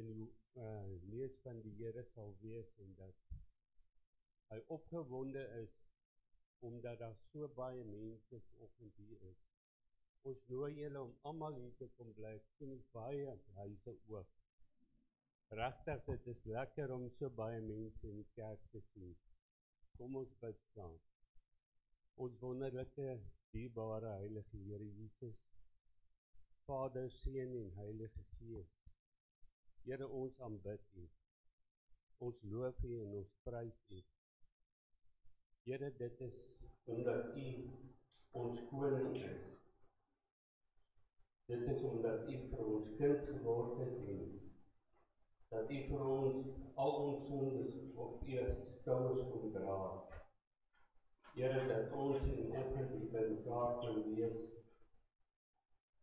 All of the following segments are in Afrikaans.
in die neus van die Here sal wees en dat hy opgewonde is omdat daar so baie mense vanoggend hier is. Ons nooi julle om almal hier te kom bly. Ek sien baie huise oop. Regtig, dit is lekker om so baie mense in die kerk te sien. Kom ons bid saam. Ons wonderlike, dierbare Heilige Here Jesus, Vader, Seun en Heilige Gees. Here, ons aanbid U. Ons loof U en ons prys U. Here, dit is omdat U ons koning is. Dit is omdat U vir ons kind geword het en dat U vir ons al ons sondes op U skouers kom dra. Here, dat ons in oggend hier by mekaar kan wees.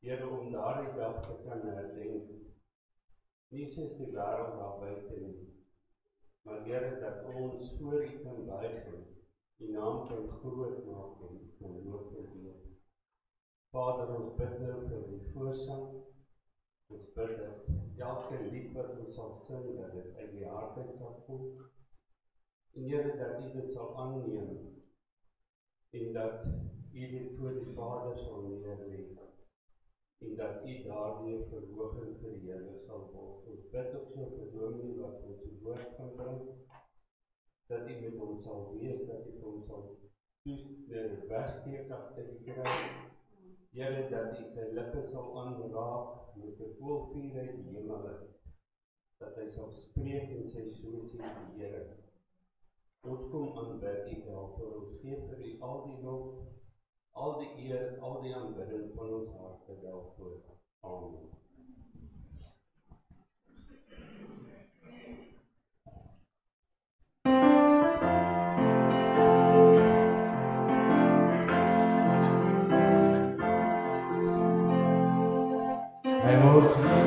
Here, om daardie dag te kan herdenk. Nie soos die wêreld daar buite nie, maar Here, dat ons voor U kan buig en U naam kan groot maak en kan loof en eer. Vader, ons bid nou vir die voorsang. Ons bid dat elke lied wat ons sal sing, dat dit uit die hart uit sal kom. En Here, dat U dit sal aanneem en dat U dit voor die Vader sal neerlê. En dat U daardeur verhooging vir die Here sal word. Ons bid ook so vir Dominee wat ons die woord kan bring, dat U met ons sal wees, dat U ons sal wegsteek agter die kruis. Here, dat U sy lippe sal aanraak met 'n koelvuur uit die hemel, dat hy sal spreek en sy so sê die Here. Ons kom aanbid U daarvoor, ons gee vir U al die lof, al die eer, al die aanbidding van ons harte daarvoor. Amen. Hy word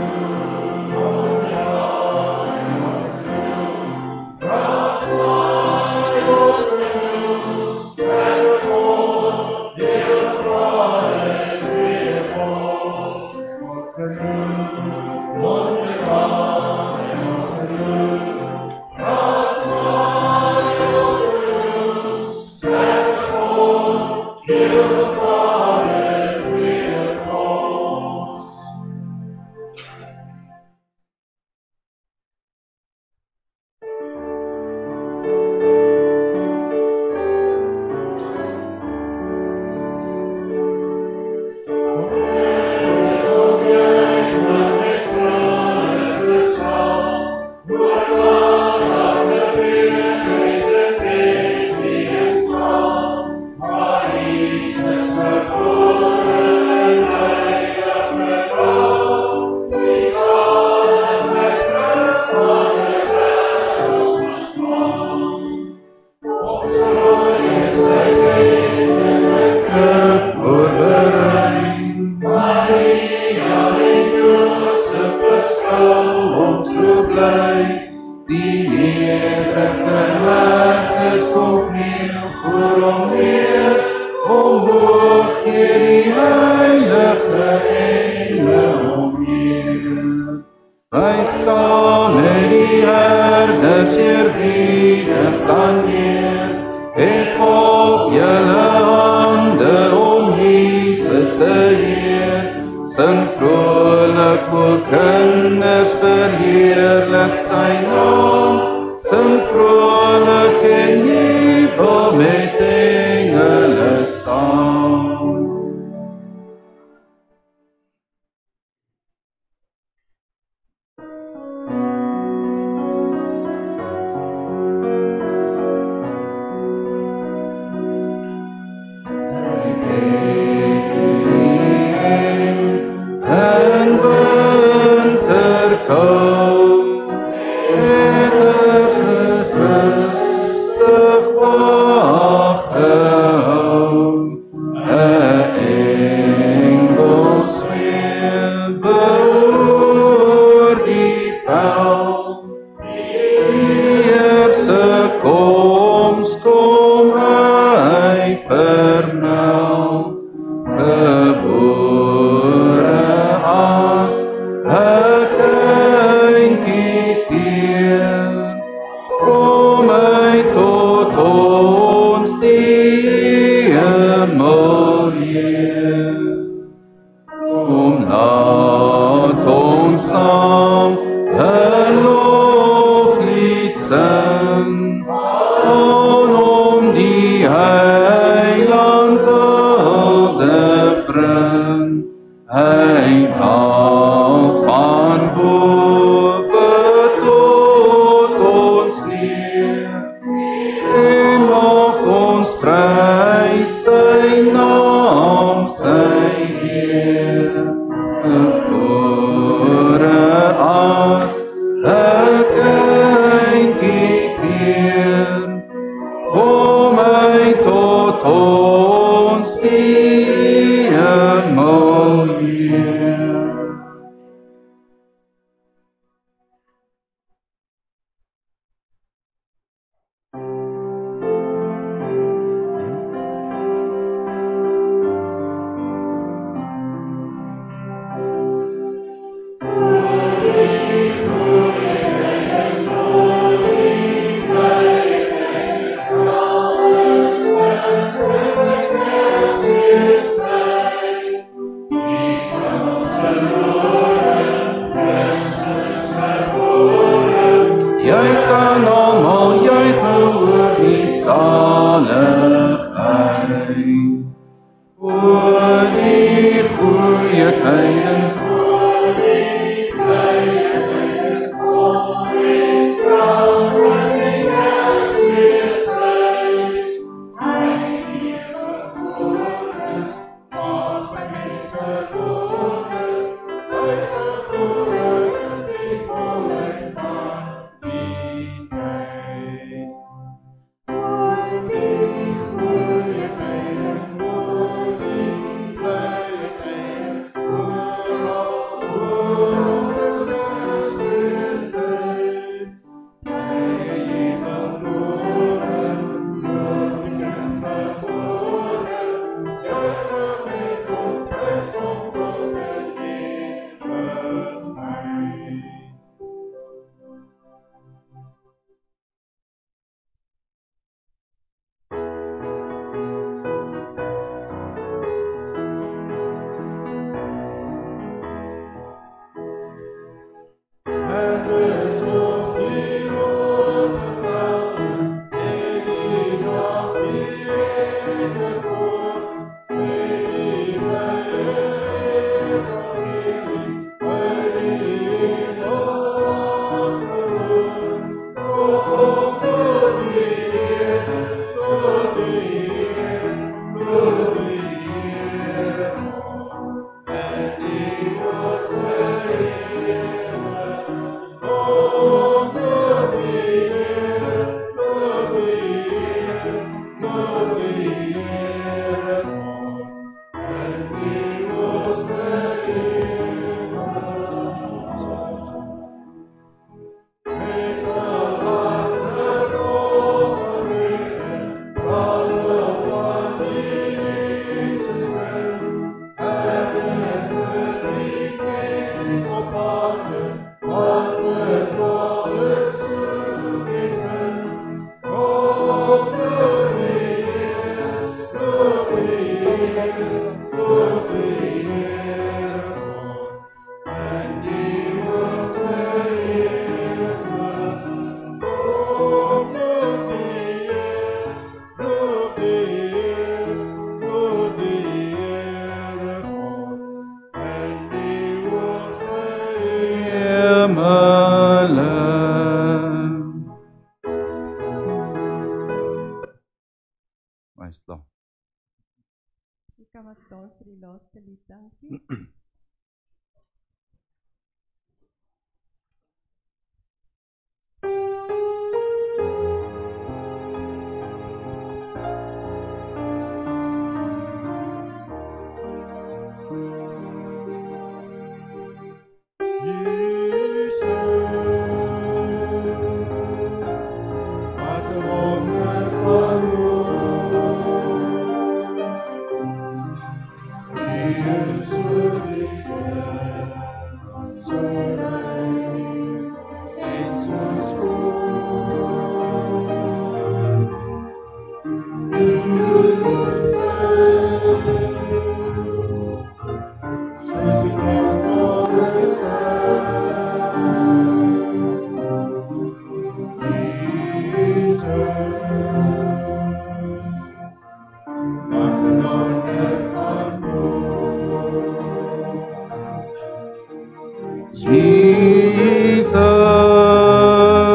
Ek kan maar staan vir die laaste lied, dankie.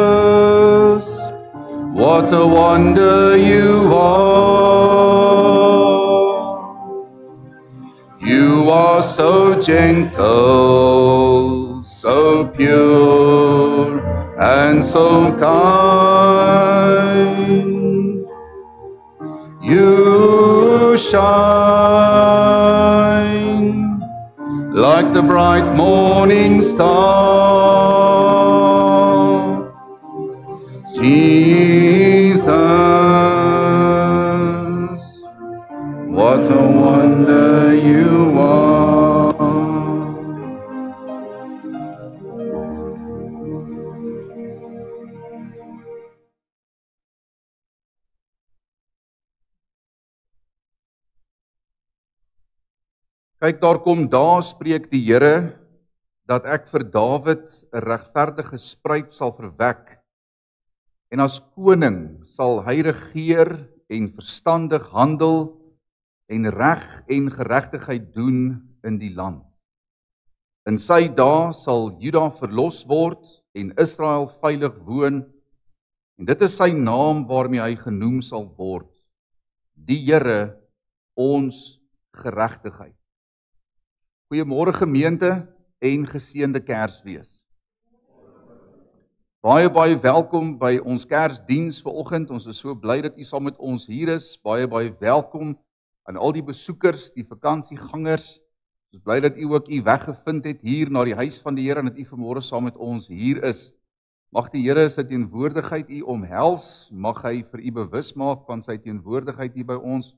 Jesus, what a wonder you are. You are so gentle, so pure, and so kind. You shine like the bright morning star. Jesus, what a wonder you are. Kyk, daar kom daar spreek die Here dat ek vir Dawid 'n regverdige spruit sal verwek en as koning sal hy regeer en verstandig handel en reg en geregtigheid doen in die land. In sy dae sal Juda verlos word en Israel veilig woon en dit is sy naam waarmee hy genoem sal word, die Here ons geregtigheid. Goeiemôre gemeente en geseënde Kersfees. Baie welkom by ons Kersdiens vanoggend. Ons is so bly dat u saam met ons hier is. Baie welkom aan al die besoekers, die vakansiegangers. Ons is bly dat u ook u weg gevind het hier na die huis van die Here en dat u vanmôre saam met ons hier is. Mag die Here sy teenwoordigheid u omhels, mag hy vir u bewus maak van sy teenwoordigheid hier by ons.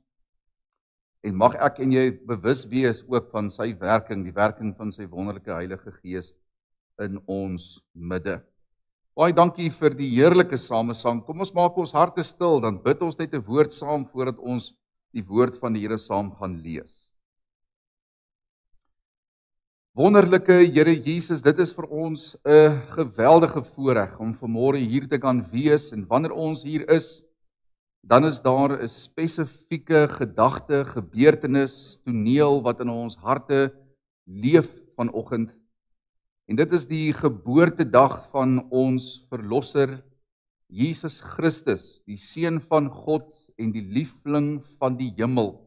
En mag ek en jy bewus wees ook van sy werking, die werking van sy wonderlike Heilige Gees in ons midde. Baie dankie vir die heerlike samesang. Kom ons maak ons harte stil, dan bid ons net 'n woord saam voordat ons die woord van die Here saam gaan lees. Wonderlike Here Jesus, dit is vir ons 'n geweldige voorreg om vanmôre hier te kan wees, en wanneer ons hier is, dan is daar 'n spesifieke gedagte, gebeurtenis, toneel wat in ons harte leef vanoggend. En dit is die geboortedag van ons verlosser Jesus Christus, die seun van God en die liefling van die hemel.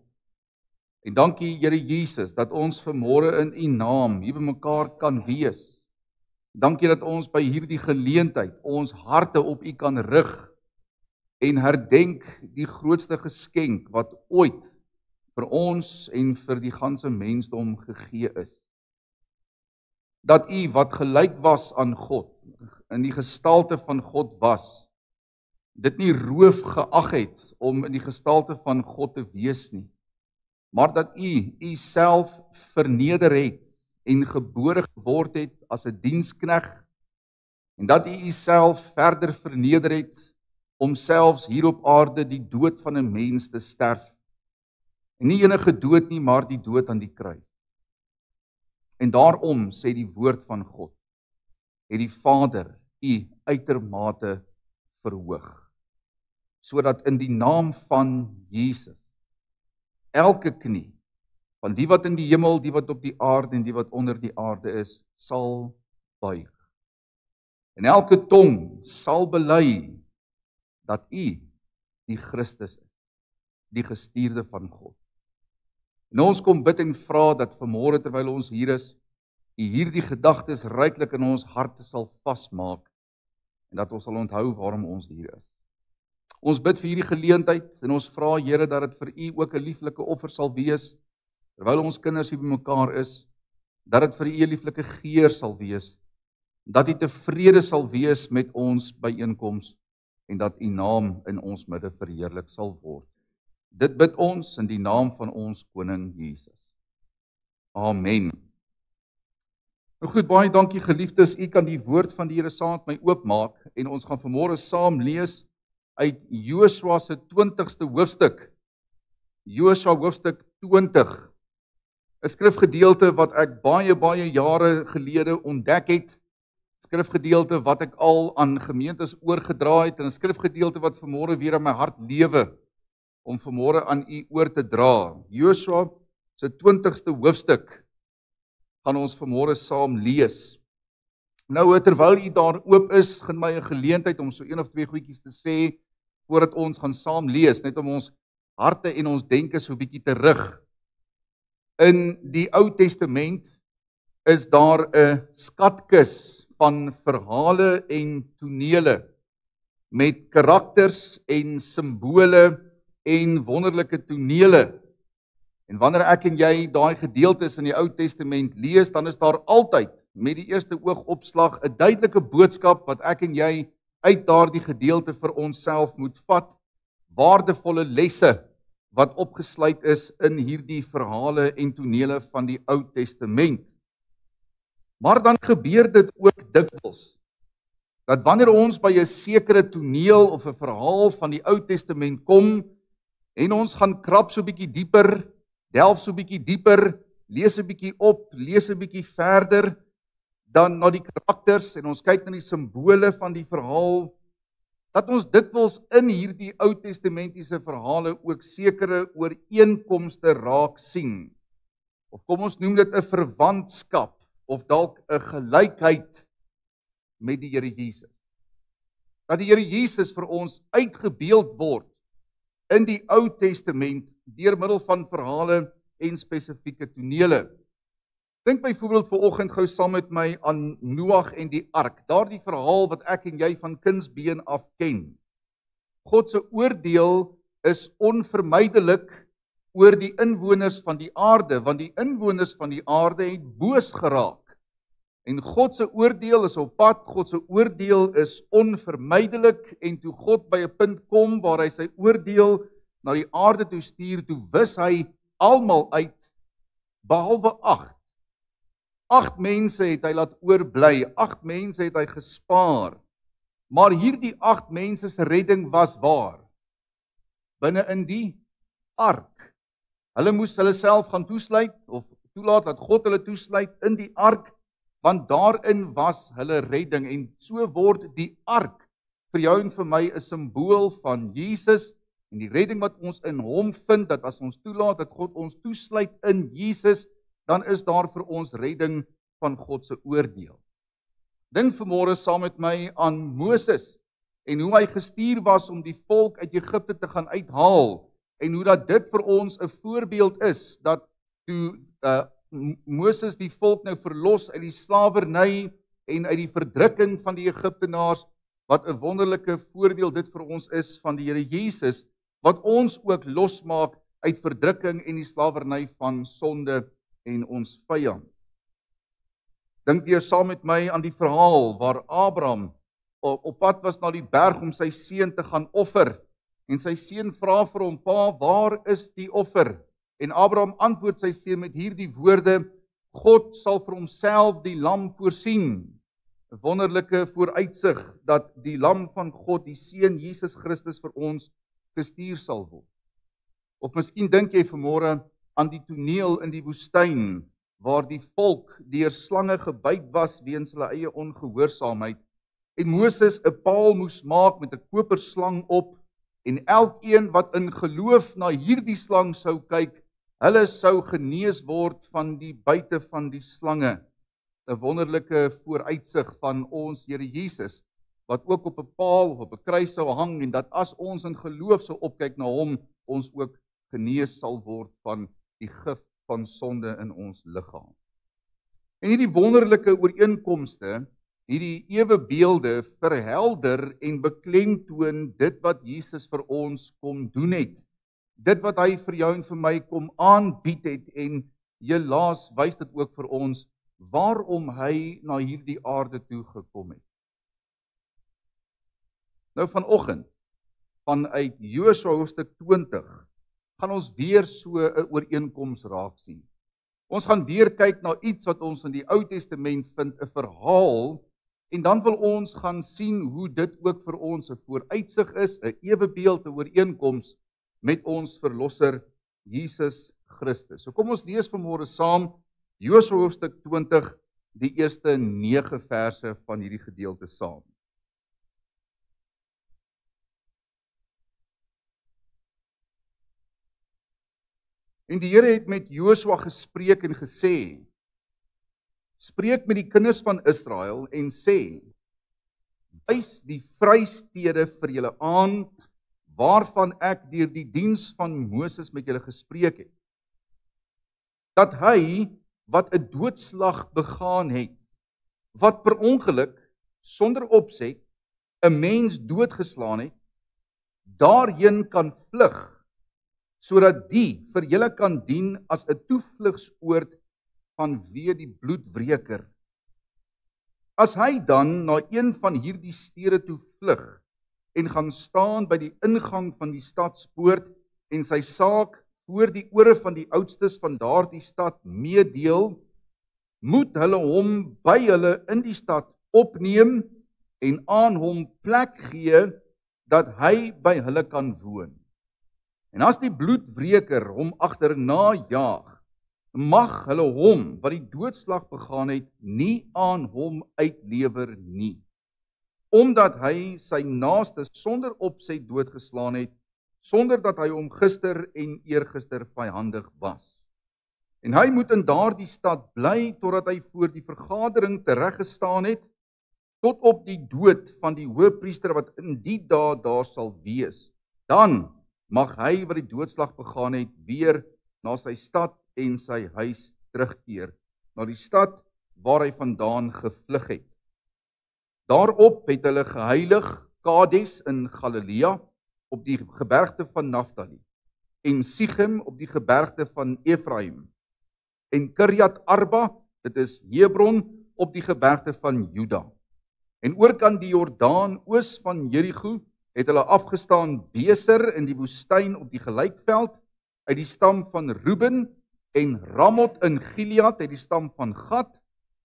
En dankie Here Jesus dat ons vanmôre in U naam hier bymekaar kan wees. Dankie dat ons by hierdie geleentheid ons harte op U kan rig en herdenk die grootste geskenk wat ooit vir ons en vir die ganse mensdom gegee is. Dat U wat gelyk was aan God, in die gestalte van God was, dit nie roof geag het om in die gestalte van God te wees nie, maar dat U self verneder het en gebore geword het as 'n diensknegt, en dat U self verder verneder het om selfs hier op aarde die dood van 'n mens te sterf. En nie enige dood nie, maar die dood aan die kruis. En daarom sê die woord van God, het die Vader U uitermate verhoog, sodat in die naam van Jesus elke knie, van die wat in die hemel, die wat op die aarde en die wat onder die aarde is, sal buig. En elke tong sal bely dat U die Christus is, die gestuurde van God. En ons kom bid en vra dat vanmôre terwyl ons hier is, U hierdie gedagtes ryklik in ons harte sal vasmaak, en dat ons sal onthou waarom ons hier is. Ons bid vir hierdie geleentheid, en ons vra Here dat dit vir U ook 'n lieflike offer sal wees, terwyl ons kinders hier bymekaar is, dat dit vir U 'n lieflike geur sal wees, dat U tevrede sal wees met ons byeenkoms, en dat U naam in ons midde verheerlik sal word. Dit bid ons in die naam van ons koning Jesus. Amen. Nou goed, baie dankie geliefdes, U kan die woord van die Here saam met my oopmaak, en ons gaan vanmôre saam lees uit Josua se 20ste hoofstuk. Josua hoofstuk 20. 'n Skrifgedeelte wat ek baie jare gelede ontdek het. Skrifgedeelte wat ek al aan gemeentes oorgedra het, en 'n skrifgedeelte wat vanmôre weer in my hart lewe om vanmôre aan U oor te dra. Josua se 20ste hoofstuk gaan ons vanmôre saam lees. Nou, terwyl U daar oop is, gaan my 'n geleentheid om so een of twee goedjies te sê voordat ons gaan saam lees, net om ons harte en ons denke so 'n bietjie te rig. In die Ou Testament is daar 'n skatkis van verhale en tonele met karakters en simbole en wonderlike tonele. En wanneer ek en jy daai gedeeltes in die Ou Testament lees, dan is daar altyd met die eerste oogopslag 'n duidelike boodskap wat ek en jy uit daardie gedeelte vir onsself moet vat, waardevolle lesse wat opgesluit is in hierdie verhale en tonele van die Ou Testament. Maar dan gebeur dit ook dikwels, dat wanneer ons by 'n sekere toneel of 'n verhaal van die Ou Testament kom, en ons gaan krap so 'n bietjie dieper, delf so 'n bietjie dieper, lees 'n bietjie op, lees 'n bietjie verder, dan na die karakters, en ons kyk na die simbole van die verhaal, dat ons dikwels in hierdie Ou Testamentiese verhale ook sekere ooreenkomste raak sien. Of kom ons noem dit 'n verwantskap, of dalk 'n gelykheid met die Here Jesus. Dat die Here Jesus vir ons uitgebeeld word in die Ou Testament deur middel van verhale en spesifieke tonele. Dink byvoorbeeld vanoggend gou saam met my aan Noag en die ark, daardie verhaal wat ek en jy van kindsbeen af ken. God se oordeel is onvermydelik oor die inwoners van die aarde, want die inwoners van die aarde het boos geraak. En God se oordeel is op pad, God se oordeel is onvermydelik, en toe God by 'n punt kom waar hy sy oordeel na die aarde toe stuur, toe wis hy almal uit, behalwe 8. 8 mense het hy laat oorbly, 8 mense het hy gespaar, maar hierdie 8 mense se redding was waar? Binne in die ark. Hulle moes hulle self gaan toesluit, of toelaat dat God hulle toesluit in die ark, want daarin was hulle redding. En so word die ark vir jou en vir my 'n simbool van Jesus en die redding wat ons in hom vind, dat as ons toelaat dat God ons toesluit in Jesus, dan is daar vir ons redding van God se oordeel. Dink vanmôre saam met my aan Moses en hoe hy gestuur was om die volk uit Egipte te gaan uithaal en hoe dat dit vir ons 'n voorbeeld is dat toe Moses die volk nou verlos uit die slawerny en uit die verdrukking van die Egiptenaars, wat 'n wonderlike voorbeeld dit vir ons is van die Here Jesus, wat ons ook losmaak uit verdrukking en die slawerny van sonde en ons vyand. Dink weer saam met my aan die verhaal waar Abraham op pad was na die berg om sy seun te gaan offer. En sy seun vra vir hom: "Pa, waar is die offer?" En Abraham antwoord sy seun met hierdie woorde: "God sal vir homself die lam voorsien." 'n Wonderlike vooruitsig dat die lam van God, die seun Jesus Christus, vir ons gestuur sal word. Of miskien dink jy vanmôre aan die toneel in die woestyn waar die volk deur slange gebyt was weens hulle eie ongehoorsaamheid en Moses 'n paal moes maak met 'n koperslang op en elkeen wat in geloof na hierdie slang sou kyk, hulle sou genees word van die byte van die slange. 'n Wonderlike vooruitsig van ons Here Jesus, wat ook op 'n paal of op 'n kruis sou hang en dat as ons in geloof sou opkyk na hom, ons ook genees sal word van die gif van sonde in ons liggaam. En hierdie wonderlike ooreenkomste, hierdie ewebeelde verhelder en beklemtoon dit wat Jesus vir ons kom doen het. Dit wat hy vir jou en vir my kom aanbied het en helaas wys dit ook vir ons waarom hy na hierdie aarde toe gekom het. Nou vanoggend, vanuit Josua hoofstuk 20, gaan ons weer so 'n ooreenkoms raak sien. Ons gaan weer kyk na iets wat ons in die Ou Testament vind, 'n verhaal, en dan wil ons gaan sien hoe dit ook vir ons 'n vooruitsig is, 'n ewebeeld, 'n ooreenkoms met ons verlosser Jesus Christus. So kom ons lees vanmôre saam Josua hoofstuk 20, die eerste 9 verse van hierdie gedeelte saam. En die Here het met Josua gespreek en gesê: "Spreek met die kinders van Israel en sê: Wys die vrystede vir julle aan, waarvan ek deur die diens van Moses met julle gespreek het. Dat hy wat 'n doodslag begaan het, wat per ongeluk sonder opset 'n mens doodgeslaan het, daarheen kan vlug, sodat die vir julle kan dien as 'n toevlugsoord vanweë die bloedwreker. As hy dan na een van hierdie stede toe vlug en gaan staan by die ingang van die stadspoort en sy saak voor die ore van die oudstes van daardie stad meedeel, moet hulle hom by hulle in die stad opneem en aan hom plek gee dat hy by hulle kan woon. En as die bloedwreker hom agterna jaag, mag hulle hom wat die doodslag begaan het nie aan hom uitlewer nie, omdat hy sy naaste sonder opset doodgeslaan het, sonder dat hy hom gister en eergister vyhandig was. En hy moet in daardie stad bly totdat hy voor die vergadering tereggestaan het, tot op die dood van die hoëpriester wat in die dae daar sal wees. Dan mag hy wat die doodslag begaan het weer na sy stad en sy huis terugkeer, na die stad waar hy vandaan gevlug het. Daarop het hulle geheilig Kades in Galilea op die gebergte van Naftali, en Sichem op die gebergte van Efraim, en Kirjat Arba, dit is Hebron, op die gebergte van Juda. En oorkant die Jordaan oos van Jerigo het hulle afgestaan Beser in die woestyn op die gelykveld uit die stam van Ruben, en Ramot in Gilead uit die stam van Gad,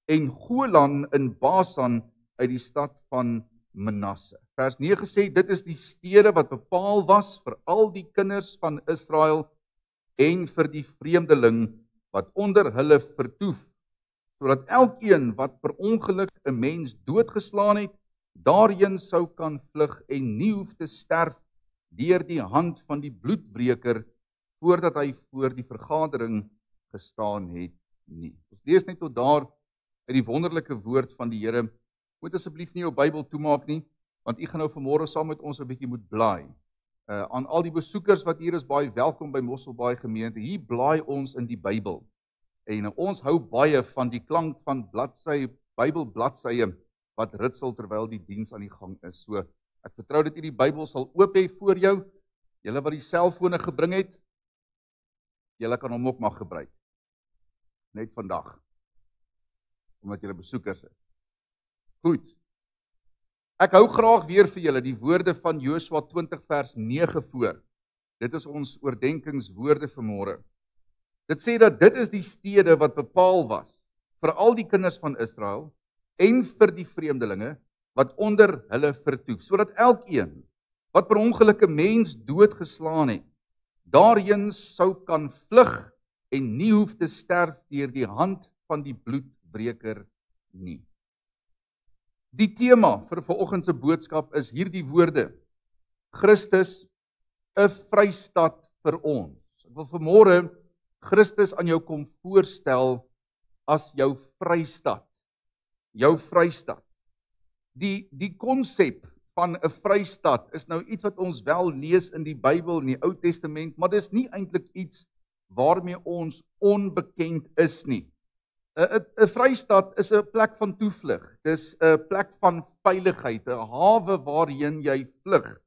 en Golan in Basan uit die stad van Manasse. Vers 9 sê, dit is die stede wat bepaal was vir al die kinders van Israel en vir die vreemdeling wat onder hulle vertoef, sodat elkeen wat per ongeluk 'n mens doodgeslaan het, daarheen sou kan vlug en nie hoef te sterf deur die hand van die bloedbreker voordat hy voor die vergadering gestaan het nie. Ons lees net tot daar uit die wonderlike woord van die Here. Moet asseblief nie jou Bybel toemaak nie, want u gaan nou vanmôre saam met ons 'n bietjie moet blaai. Aan al die besoekers wat hier is, baie welkom by Mosselbaai gemeente. Hier blaai ons in die Bybel. En ons hou baie van die klank van bladsy, Bybelbladsye wat ritsel terwyl die diens aan die gang is. So, ek vertrou dat u die Bybel sal oop hê voor jou. Julle wat die selfone gebring het, julle kan hom ook mag gebruik. Net vandag. Omdat julle besoekers is. Goed. Ek hou graag weer vir julle die woorde van Josua 20 vers 9 voor. Dit is ons oordenkingswoorde vanmôre. Dit sê dat dit is die stede wat bepaal was vir al die kinders van Israel en vir die vreemdelinge wat onder hulle vertoef, sodat elkeen wat per ongeluk 'n mens doodgeslaan het, daarheen sou kan vlug en nie hoef te sterf deur die hand van die bloedbreker nie. Die tema vir vanoggend se boodskap is hierdie woorde: Christus, 'n vrystad vir ons. Ek wil vanmôre Christus aan jou kom voorstel as jou vrystad. Jou vrystad. Die konsep van 'n vrystad is nou iets wat ons wel lees in die Bybel in die Ou Testament, maar dis nie eintlik iets waarmee ons onbekend is nie. 'n Vrystad is 'n plek van toevlug. Dis 'n plek van veiligheid, 'n hawe waarheen jy vlug.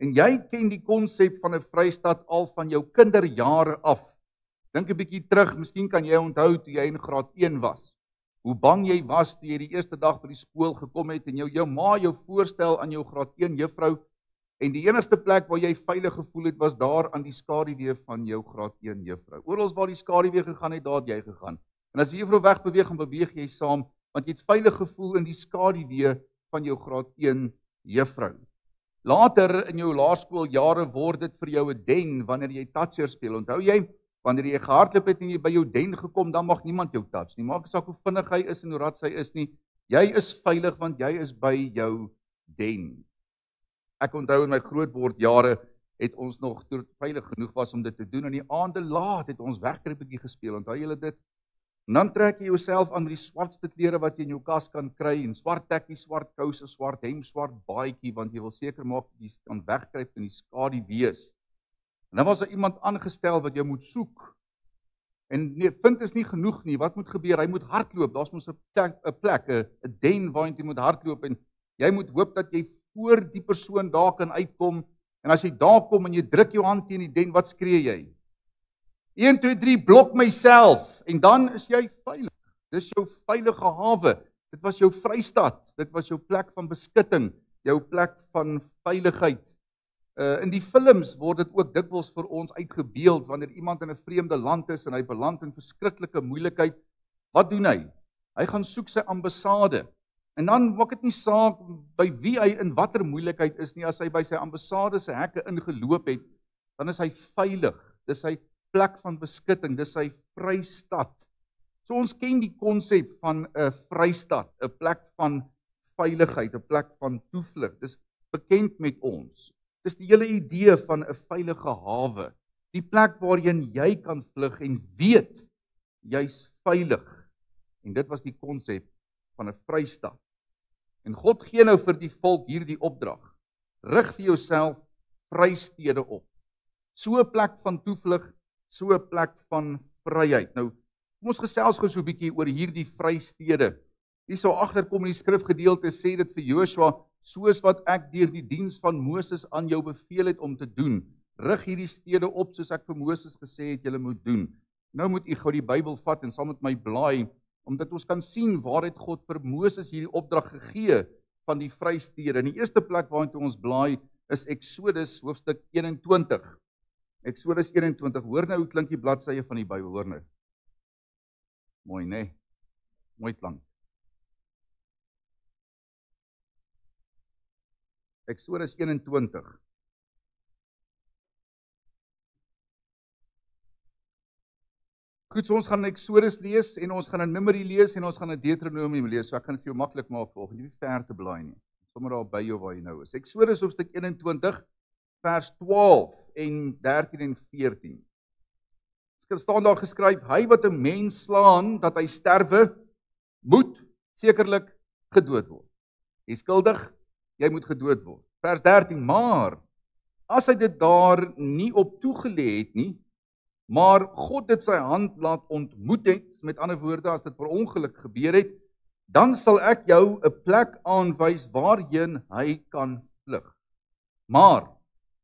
En jy ken die konsep van 'n vrystad al van jou kinderjare af. Dink 'n bietjie terug, miskien kan jy onthou toe jy in graad 1 was. Hoe bang jy was toe jy die eerste dag by die skool gekom het en jou ma jou voorstel aan jou graad 1 juffrou en die enigste plek waar jy veilig gevoel het was daar aan die skaduwee van jou graad 1 juffrou. Oral waar die skaduwee gegaan het, daar het jy gegaan. En as die juffrou wegbeweeg, dan beweeg jy saam, want jy het veilig gevoel in die skaduwee van jou graad 1 juffrou. Later in jou laerskooljare word dit vir jou 'n den wanneer jy toucher speel. Onthou jy? Wanneer jy gehardloop het en jy by jou den gekom, dan mag niemand jou touch nie. Maak nie saak hoe vinnig hy is en hoe rad hy is nie. Jy is veilig want jy is by jou den. Ek onthou in my grootword jare het ons nog toe veilig genoeg was om dit te doen. In die aande laat het ons wegkruipetjie gespeel. Onthou julle dit? En dan trek jy jouself aan met die swartste klere wat jy in jou kas kan kry en swart tekkie, swart kouse, swart hemp, swart baadjie want jy wil seker maak jy kan wegkruip in die skaduwees. En dan was daar iemand aangestel wat jy moet soek. En nee, vind is nie genoeg nie. Wat moet gebeur? Hy moet hardloop. Daar's mos 'n plek, 'n den waar jy moet hardloop en jy moet hoop dat jy voor die persoon daar kan uitkom. En as jy daar kom en jy druk jou hand teen die den, wat skree jy? 1 2 3 blok myself en dan is jy veilig. Dis jou veilige hawe. Dit was jou vrystad. Dit was jou plek van beskutting, jou plek van veiligheid. In die films word dit ook dikwels vir ons uitgebeeld wanneer iemand in 'n vreemde land is en hy beland in verskriklike moeilikheid. Wat doen hy? Hy gaan soek sy ambassade. En dan maak dit nie saak by wie hy in watter moeilikheid is nie, as hy by sy ambassade se hekke ingeloop het, dan is hy veilig. Dis sy plek van beskutting, dis sy vrystad. So ons ken die konsep van 'n vrystad, 'n plek van veiligheid, 'n plek van toevlug. Dis bekend met ons. Dis die hele idee van 'n veilige hawe, die plek waarheen jy kan vlug en weet jy's veilig. En dit was die konsep van 'n vrystad. En God gee nou vir die volk hierdie opdrag: rig vir jouself vrystede op. So 'n plek van toevlug, so 'n plek van vryheid. Nou, kom ons gesels gou so 'n bietjie oor hierdie vrystede. Hierso agterkom in die skrifgedeelte sê dit vir Josua: soos wat ek deur die diens van Moses aan jou beveel het om te doen, rig hierdie stede op soos ek vir Moses gesê het julle moet doen. Nou moet u gou die Bybel vat en saam met my blaai, omdat ons kan sien waar het God vir Moses hierdie opdrag gegee van die vrystede. En die eerste plek waartoe ons blaai is Eksodus hoofstuk 21. Eksodus 21. Hoor nou hoe klink die bladsye van die Bybel, hoor nou. Mooi, né? Mooi klank. Eksodus 21. Goed, so ons gaan Exodus lees en ons gaan 'n Numeri lees en ons gaan 'n Deuteronomium lees. So ek kan dit vir jou maklik maak volgens, nie ver te blaai nie. Sommer daar by jou waar jy nou is. Exodus hoofstuk 21 vers 12 en 13 en 14. Daar staan daar geskryf: hy wat 'n mens slaan dat hy sterwe, moet sekerlik gedood word. Jy is skuldig, jy moet gedood word. Vers 13: maar as hy dit daar nie op toegelê het nie, maar God dit sy hand laat ontmoet het, met ander woorde, as dit per ongeluk gebeur het, dan sal ek jou 'n plek aanwys waarheen hy kan vlug. Maar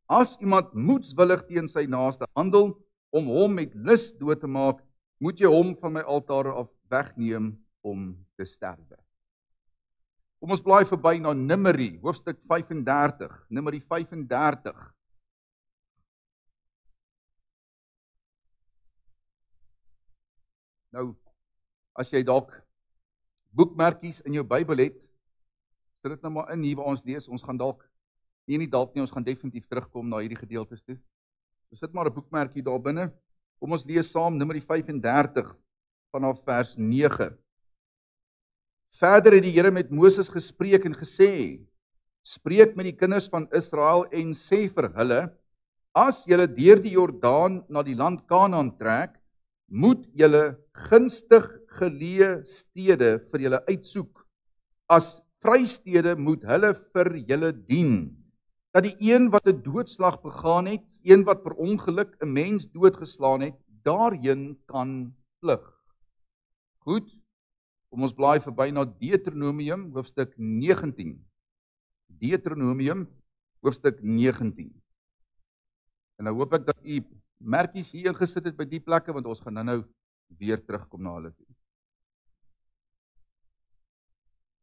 as iemand moedswillig teen sy naaste handel om hom met lus dood te maak, moet jy hom van my altaar af wegneem om te sterwe. Kom ons blaai verby na Numeri, hoofstuk 35, Numeri 35. Nou, as jy dalk boekmerkies in jou Bybel het, sit dit nou maar in hier waar ons lees. Ons gaan dalk, nie dalk nie, ons gaan definitief terugkom na hierdie gedeeltes toe. So sit maar 'n boekmerkie daar binne. Kom ons lees saam Numeri 35 vanaf vers 9. Verder het die Here met Moses gespreek en gesê: spreek met die kinders van Israel en sê vir hulle: as julle deur die Jordaan na die land Kanaan trek, moet julle gunstig geleë stede vir julle uitsoek. As vrystede moet hulle vir julle dien, dat die een wat 'n doodslag begaan het, een wat per ongeluk 'n mens doodgeslaan het, daarheen kan vlug. Goed, kom ons blaai verby na Deuteronomium, hoofstuk 19. Deuteronomium, hoofstuk 19. En nou hoop ek dat u merkies hier ingesit het by die plekke, want ons gaan nou weer terugkom na hulle toe.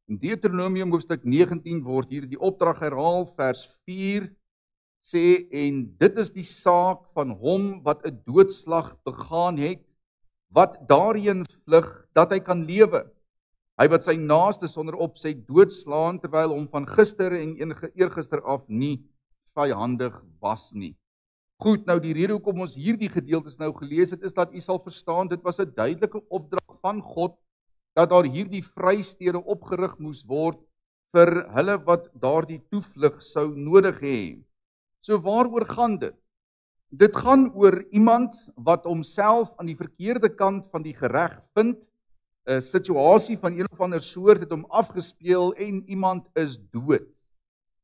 In Deuteronomium hoofstuk 19 word hier die opdrag herhaal, vers 4 sê: en dit is die saak van hom wat 'n doodslag begaan het, wat daarheen vlug, dat hy kan lewe. Hy wat sy naaste sonder opset doodslaan, terwyl hom van gister en enige eergister af nie vyhandig was nie. Goed, nou die rede hoekom ons hierdie gedeeltes nou gelees het, is dat u sal verstaan, dit was 'n duidelike opdrag van God, dat daar hierdie vrystede opgerig moes word vir hulle wat daardie toevlug sou nodig hê. So waaroor gaan dit? Dit gaan oor iemand wat homself aan die verkeerde kant van die gereg vind, 'n situasie van een of ander soort het hom afgespeel en iemand is dood.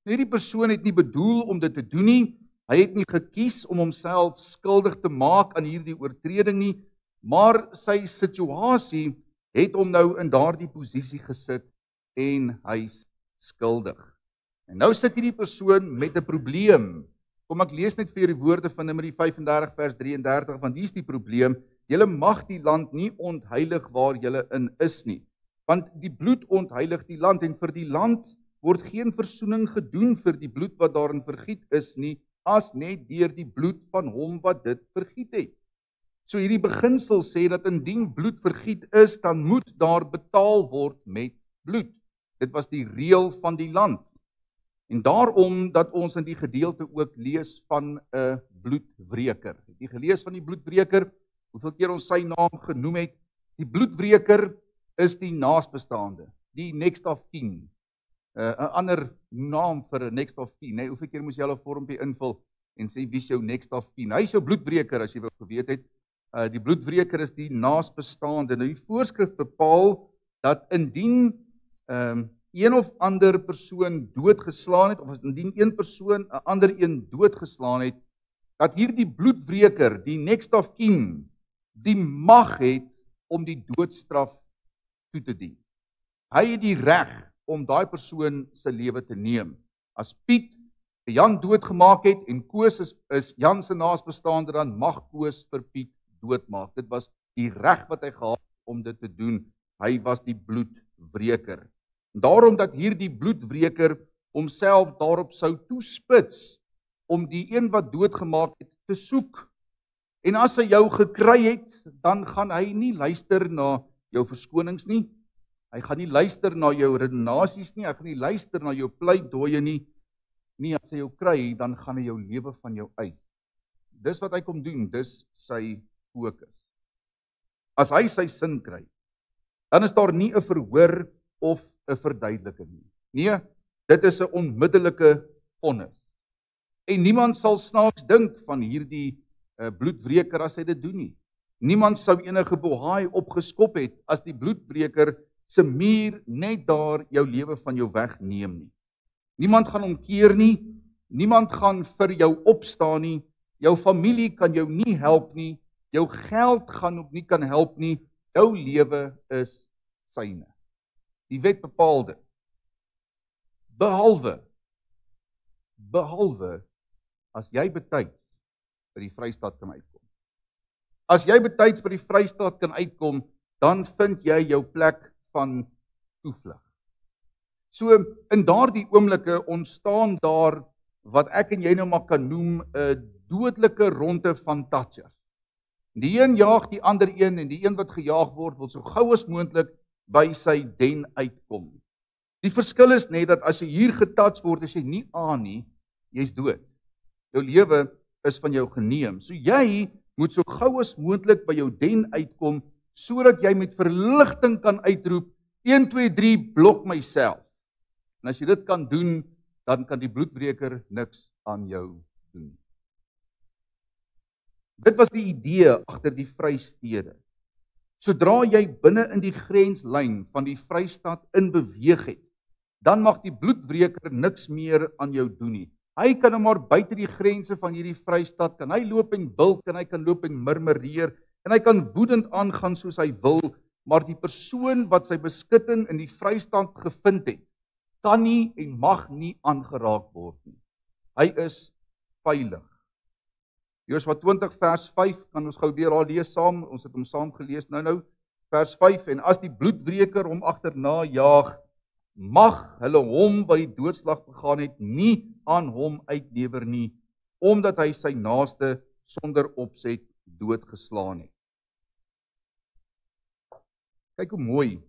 Hierdie persoon het nie bedoel om dit te doen nie, hy het nie gekies om homself skuldig te maak aan hierdie oortreding nie, maar sy situasie het hom nou in daardie posisie gesit en hy's skuldig. En nou sit hierdie persoon met 'n probleem. Kom ek lees net vir die woorde van Numeri 35 vers 33, want hier is die probleem: julle mag die land nie ontheilig waar julle in is nie, want die bloed ontheilig die land, en vir die land word geen versoening gedoen vir die bloed wat daarin vergiet is nie, as net deur die bloed van hom wat dit vergiet het. So hierdie beginsel sê dat indien bloed vergiet is, dan moet daar betaal word met bloed. Dit was die reël van die land. En daarom dat ons in die gedeelte ook lees van 'n bloedwreker. Het jy gelees van die bloedwreker? Hoeveel keer ons sy naam genoem het? Die bloedwreker is die naasbestaande, die next of kin. 'n ander naam vir 'n next of kin. Hoeveel keer moes jy al 'n vormpie invul en sê wie is jou next of kin? Hy is jou bloedwreker, as jy wil geweet het. Die bloedwreker is die naasbestaande. Nou die voorskrif bepaal dat indien een of ander persoon doodgeslaan het, of indien een persoon 'n ander een doodgeslaan het, dat hierdie bloedwreker, die next of kin, die mag het om die doodstraf toe te dien. Hy het die reg om daai persoon se lewe te neem. As Piet vir Jan doodgemaak het en Koos is Jan se naasbestaande, dan mag Koos vir Piet doodmaak. Dit was die reg wat hy gehad om dit te doen. Hy was die bloedwreker. Daarom dat hierdie bloedwreker homself daarop sou toespits om die een wat doodgemaak het te soek. En as hy jou gekry het, dan gaan hy nie luister na jou verskonings nie. Hy gaan nie luister na jou redenasies nie, hy gaan nie luister na jou pleidooie nie. Nee, as hy jou kry, dan gaan hy jou lewe van jou uit. Dis wat hy kom doen, dis sy fokus. as hy sy sin kry, dan is daar nie 'n verhoor of 'n verduideliking nie. Nee, dit is 'n onmiddellike vonnis. En niemand sal snaaks dink van hierdie bloedwreker as hy dit doen nie. Niemand sou enige bohaai opgeskop het as die bloedwreker se muur net daar jou lewe van jou wegneem nie. Niemand gaan omkeer nie, niemand gaan vir jou opstaan nie, jou familie kan jou nie help nie, jou geld gaan ook nie kan help nie, jou lewe is syne. Die wet bepaal dit. Behalwe as jy betyds by die Vrystaat kan uitkom. As jy betyds by die Vrystaat kan uitkom, dan vind jy jou plek van toevlug. So in daardie oomblikke ontstaan daar wat ek en jy nou maar kan noem 'n dodelike ronde van Thatchers. Die een jaag die ander een en die een wat gejaag word wil so gou as moontlik by sy den uitkom. Die verskil is net dat as jy hier getouch word, as jy nie aan nie, jy's dood. Jou lewe is van jou geneem. So jy moet so gou as moontlik by jou den uitkom, sodat jy met verligting kan uitroep, 1, 2, 3, blok myself. En as jy dit kan doen, dan kan die bloedwreker niks aan jou doen. Dit was die idee agter die Vrystede. Sodra jy binne in die grenslyn van die Vrystaat in beweeg het, dan mag die bloedwreker niks meer aan jou doen nie. Hy kan nou maar buite die grense van hierdie Vrystaat, kan hy loop en bulk, en hy kan loop en murmureer, en hy kan woedend aangaan soos hy wil, maar die persoon wat sy beskutting in die Vrystaat gevind het, kan nie en mag nie aangeraak word nie. Hy is veilig. Josua 20 vers 5, kan ons gou weer daar lees saam, ons het hom saam gelees nou, vers 5, en as die bloedwreker hom agterna jaag, mag hulle hom wat die doodslag begaan het, nie aan hom uitlewer nie, omdat hy sy naaste sonder opset doodgeslaan het. Kyk hoe mooi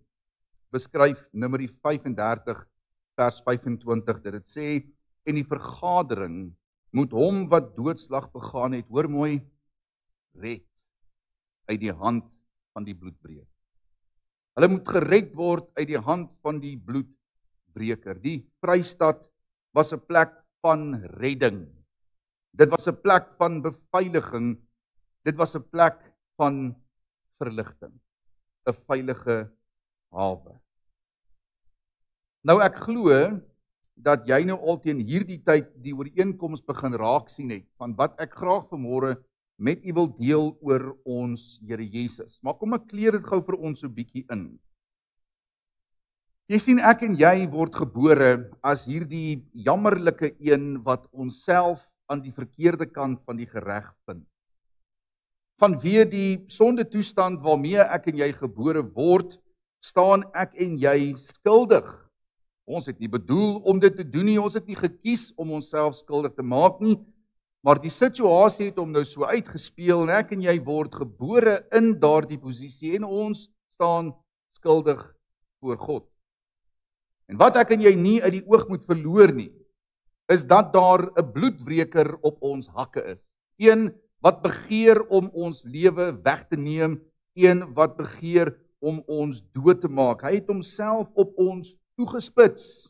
beskryf Numeri 35 vers 25, dit sê, en die vergadering moet hom wat doodslag begaan het, hoor mooi, red uit die hand van die bloedbreker. Hulle moet gered word uit die hand van die bloedbreker. Die Vrystaat was 'n plek van redding. Dit was 'n plek van beveiliging. Dit was 'n plek van verligting. 'n veilige hawe. Nou ek glo dat jy nou al teen hierdie tyd die ooreenkoms begin raak sien het van wat ek graag vanmôre met u wil deel oor ons Here Jesus. Maar kom ek kleer dit gou vir ons so bietjie in. Jy sien, ek en jy word gebore as hierdie jammerlike een wat onsself aan die verkeerde kant van die gereg vind. Vanweë die sonde toestand waarmee ek en jy gebore word, staan ek en jy skuldig. Ons het nie bedoel om dit te doen nie, ons het nie gekies om onsself skuldig te maak nie, maar die situasie het hom nou so uitgespeel en ek en jy word gebore in daardie posisie en ons staan skuldig voor God. En wat ek en jy nie uit die oog moet verloor nie, is dat daar 'n bloedwreker op ons hakke is. Een wat begeer om ons lewe weg te neem, een wat begeer om ons dood te maak. Hy het homself op ons toegespits.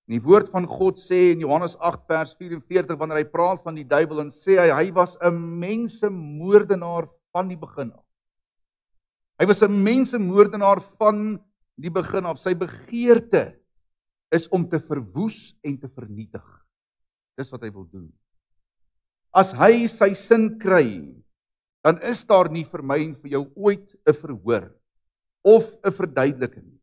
Die woord van God sê in Johannes 8 vers 44, wanneer hy praat van die duiwel, en sê hy was 'n mensemoordenaar van die begin af. Hy was 'n mensemoordenaar van die begin af. Sy begeerte is om te verwoes en te vernietig. Dis wat hy wil doen. As hy sy sin kry, dan is daar nie vir my en vir jou ooit 'n verhoor of 'n verduideliking.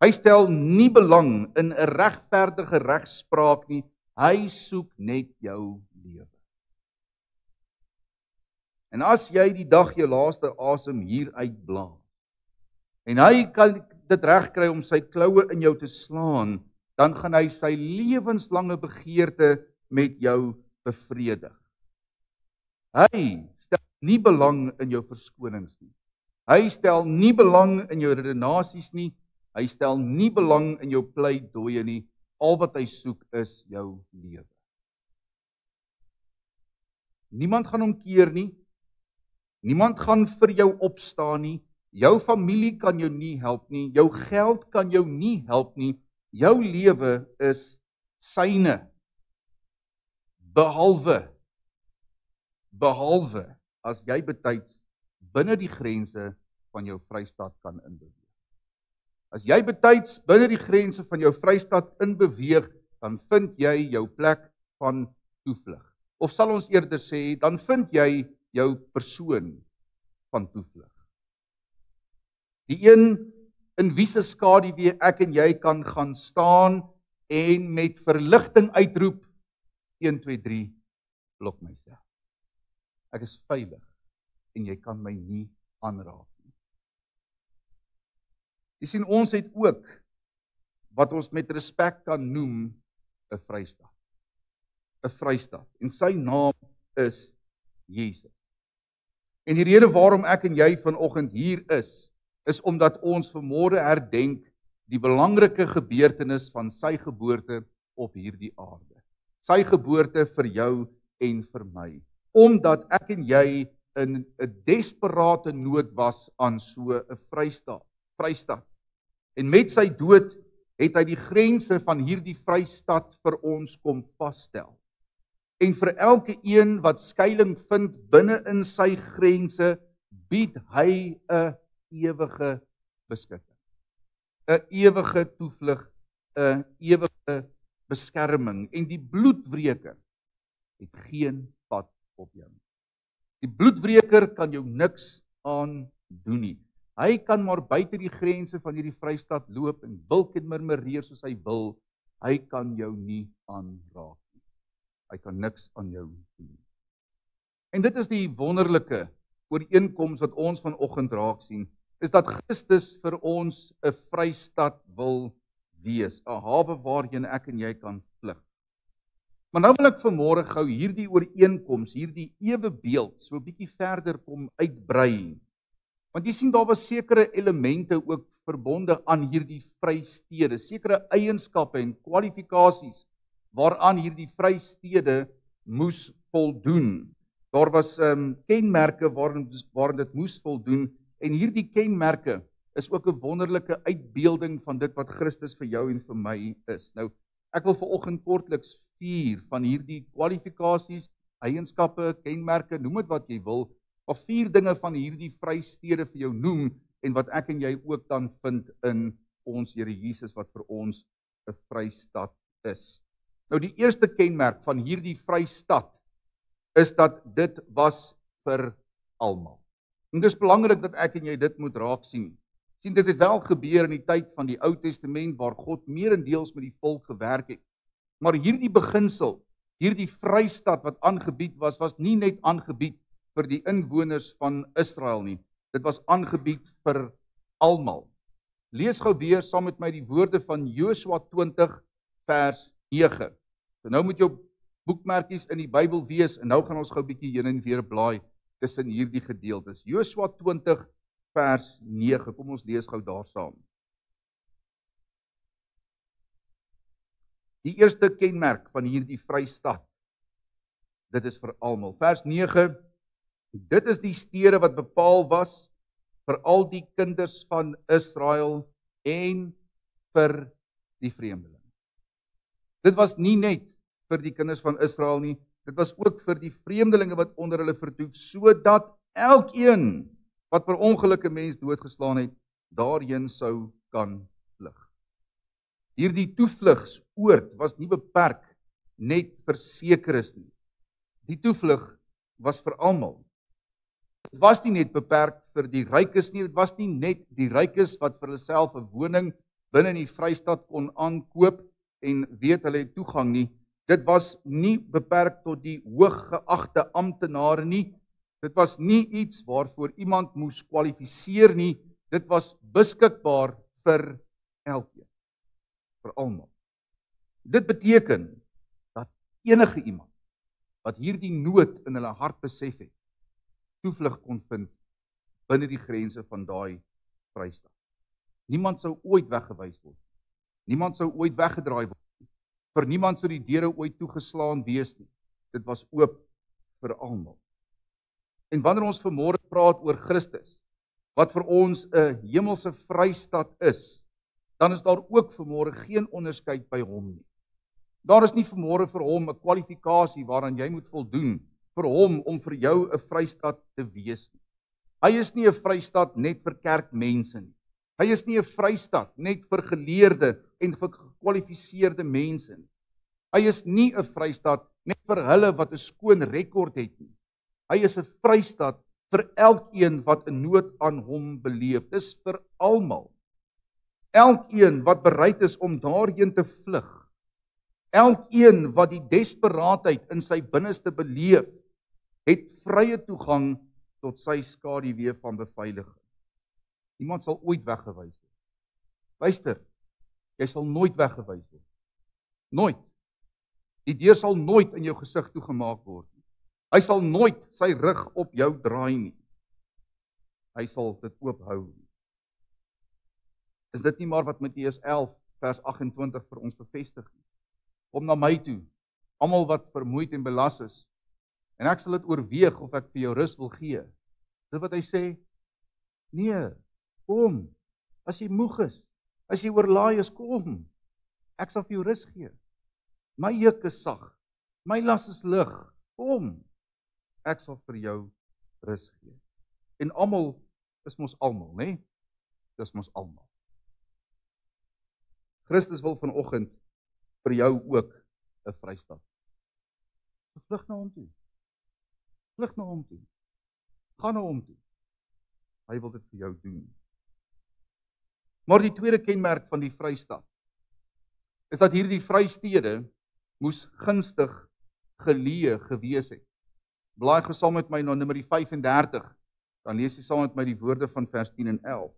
Hy stel nie belang in 'n regverdige regspraak nie, hy soek net jou lewe. En as jy die dag jou laaste asem hier uitblaas, en hy kan dit regkry om sy kloue in jou te slaan, dan gaan hy sy lewenslange begeerte met jou bevredig. Hy stel nie belang in jou verskonings nie. Hy stel nie belang in jou redenasies nie. Hy stel nie belang in jou pleidooie nie. Al wat hy soek is jou lewe. Niemand gaan hom keer nie. Niemand gaan vir jou opstaan nie. Jou familie kan jou nie help nie. Jou geld kan jou nie help nie. Jou lewe is syne. Behalwe as jy betyds binne die grense van jou Vrystaat kan inbeweeg. As jy betyds binne die grense van jou Vrystaat inbeweeg, dan vind jy jou plek van toevlug. Of sal ons eerder sê, dan vind jy jou persoon van toevlug. Die een in wie se skaduwee ek en jy kan gaan staan en met verligting uitroep, 1, 2, 3, blok myself. Ek is veilig en jy kan my nie aanraak nie. Jy sien, ons het ook wat ons met respek kan noem 'n Vrystaat. 'n Vrystaat. En sy naam is Jesus. En die rede waarom ek en jy vanoggend hier is omdat ons vanmôre herdenk die belangrike gebeurtenis van sy geboorte op hierdie aarde. Sy geboorte vir jou en vir my. Omdat ek en jy in 'n desperate nood was aan so 'n Vrystaat. En met sy dood het hy die grense van hierdie Vrystaat vir ons kom vasstel. En vir elke een wat skuilings vind binne in sy grense, bied hy 'n ewige beskutting, 'n ewige toevlug, 'n ewige beskerming. En die bloedwreker het geen pad op jou. Die bloedwreker kan jou niks aan doen nie. Hy kan maar buite die grense van hierdie Vrystaat loop en bulk en murmureer soos hy wil. Hy kan jou nie aanraak nie. Hy kan niks aan jou doen. En dit is die wonderlike ooreenkoms wat ons vanoggend raak sien, is dat Christus vir ons 'n Vrystaat wil wees, 'n hawe waarheen ek en jy kan vlug. Maar nou wil ek vanmôre gou hierdie ooreenkoms, hierdie ewe beeld so 'n bietjie verder kom uitbrei. Want jy sien, daar was sekere elemente ook verbonde aan hierdie vrystede, sekere eienskappe en kwalifikasies waaraan hierdie vrystede moes voldoen. Daar was kenmerke waarin dit moes voldoen, en hierdie kenmerke is ook 'n wonderlike uitbeelding van dit wat Christus vir jou en vir my is. Nou, ek wil vanoggend kortliks 4 van hierdie kwalifikasies, eienskappe, kenmerke, noem dit wat jy wil, of 4 dinge van hierdie vrystede vir jou noem, en wat ek en jy ook dan vind in ons Here Jesus, wat vir ons 'n Vrystaat is. Nou, die eerste kenmerk van hierdie Vrystaat is dat dit was vir almal. En dit is belangrik dat ek en jy dit moet raak sien. Sien, dit het wel gebeur in die tyd van die Ou Testament, waar God meerendeels met die volk gewerk het. Maar hierdie beginsel, hierdie Vrystaat wat aangebied was nie net aangebied vir die inwoners van Israel nie. Dit was aangebied vir almal. Lees gou weer saam met my die woorde van Josua 20 vers 9. So nou moet jou boekmerkies in die Bybel wees, en nou gaan ons gou 'n bietjie heen en weer blaai tussen hierdie gedeeltes. Josua 20 vers 9. Kom ons lees gou daar saam. Die eerste kenmerk van hierdie Vrystaat, dit is vir almal. Vers 9. Dit is die stede wat bepaal was vir al die kinders van Israel en vir die vreemdeling. Dit was nie net vir die kinders van Israel nie, dit was ook vir die vreemdelinge wat onder hulle vertoef, sodat elkeen wat per ongeluk 'n mens doodgeslaan het, daarheen sou kan vlug. Hierdie toevlugsoord was nie beperk net vir sekeres nie. Die toevlug was vir almal. Dit was nie net beperk vir die rykes nie, dit was nie net die rykes wat vir hulle self 'n woning binne in die Vrystaat kon aankoop en weet hulle het toegang nie. Dit was nie beperk tot die hooggeagte amptenare nie. Dit was nie iets waarvoor iemand moes kwalifiseer nie. Dit was beskikbaar vir elkeen, vir almal. Dit beteken dat enige iemand wat hierdie nood in hulle hart besef het, toevlug kon vind binne die grense van daai Vrystaat. Niemand sou ooit weggewys word. Niemand sou ooit weggedraai word. Vir niemand sou die deure ooit toegeslaan wees nie. Dit was oop vir almal. En wanneer ons vanmôre praat oor Christus, wat vir ons 'n hemelse vrystad is, dan is daar ook vanmôre geen onderskeid by hom nie. Daar is nie vanmôre vir hom 'n kwalifikasie waaraan jy moet voldoen vir hom om vir jou 'n vrystad te wees nie. Hy is nie 'n vrystad net vir kerkmense nie. Hy is nie 'n vrystad net vir geleerde en vir gekwalifiseerde mense nie. Hy is nie 'n vrystad net vir hulle wat 'n skoon rekord het nie. Hy is 'n vrystad vir elkeen wat 'n nood aan hom beleef. Dis vir almal. Elkeen wat bereid is om daarheen te vlug. Elkeen wat die desperaatheid in sy binneste beleef, het vrye toegang tot sy skaduwee van beveiliging. Niemand sal ooit weggewys word. Luister, jy sal nooit weggewys word. Nooit. Die deur sal nooit in jou gesig toegemaak word nie. Hy sal nooit sy rug op jou draai nie. Hy sal dit oop hou. Is dit nie maar wat Matteus 11 vers 28 vir ons bevestig nie? Kom na my toe, almal wat vermoeid en belas is, en ek sal dit oorweeg of ek vir jou rus wil gee. Dis wat hy sê? Nee, kom. As jy moeg is, as jy oorlaai is, kom. Ek sal vir jou rus gee. My juk is sag, my las is lig. Kom. Ek sal vir jou rus gee. En almal is mos almal, né? Dis mos almal. Christus wil vanoggend vir jou ook 'n vrystad. Vlug na hom toe. Vlug na hom toe. Gaan na hom toe. Hy wil dit vir jou doen. Maar die tweede kenmerk van die vrystad is dat hierdie vrystede moes gunstig geleë gewees het. Blaai gesaam met my na Numeri 35. Dan lees jy saam met my die woorde van vers 10 en 11.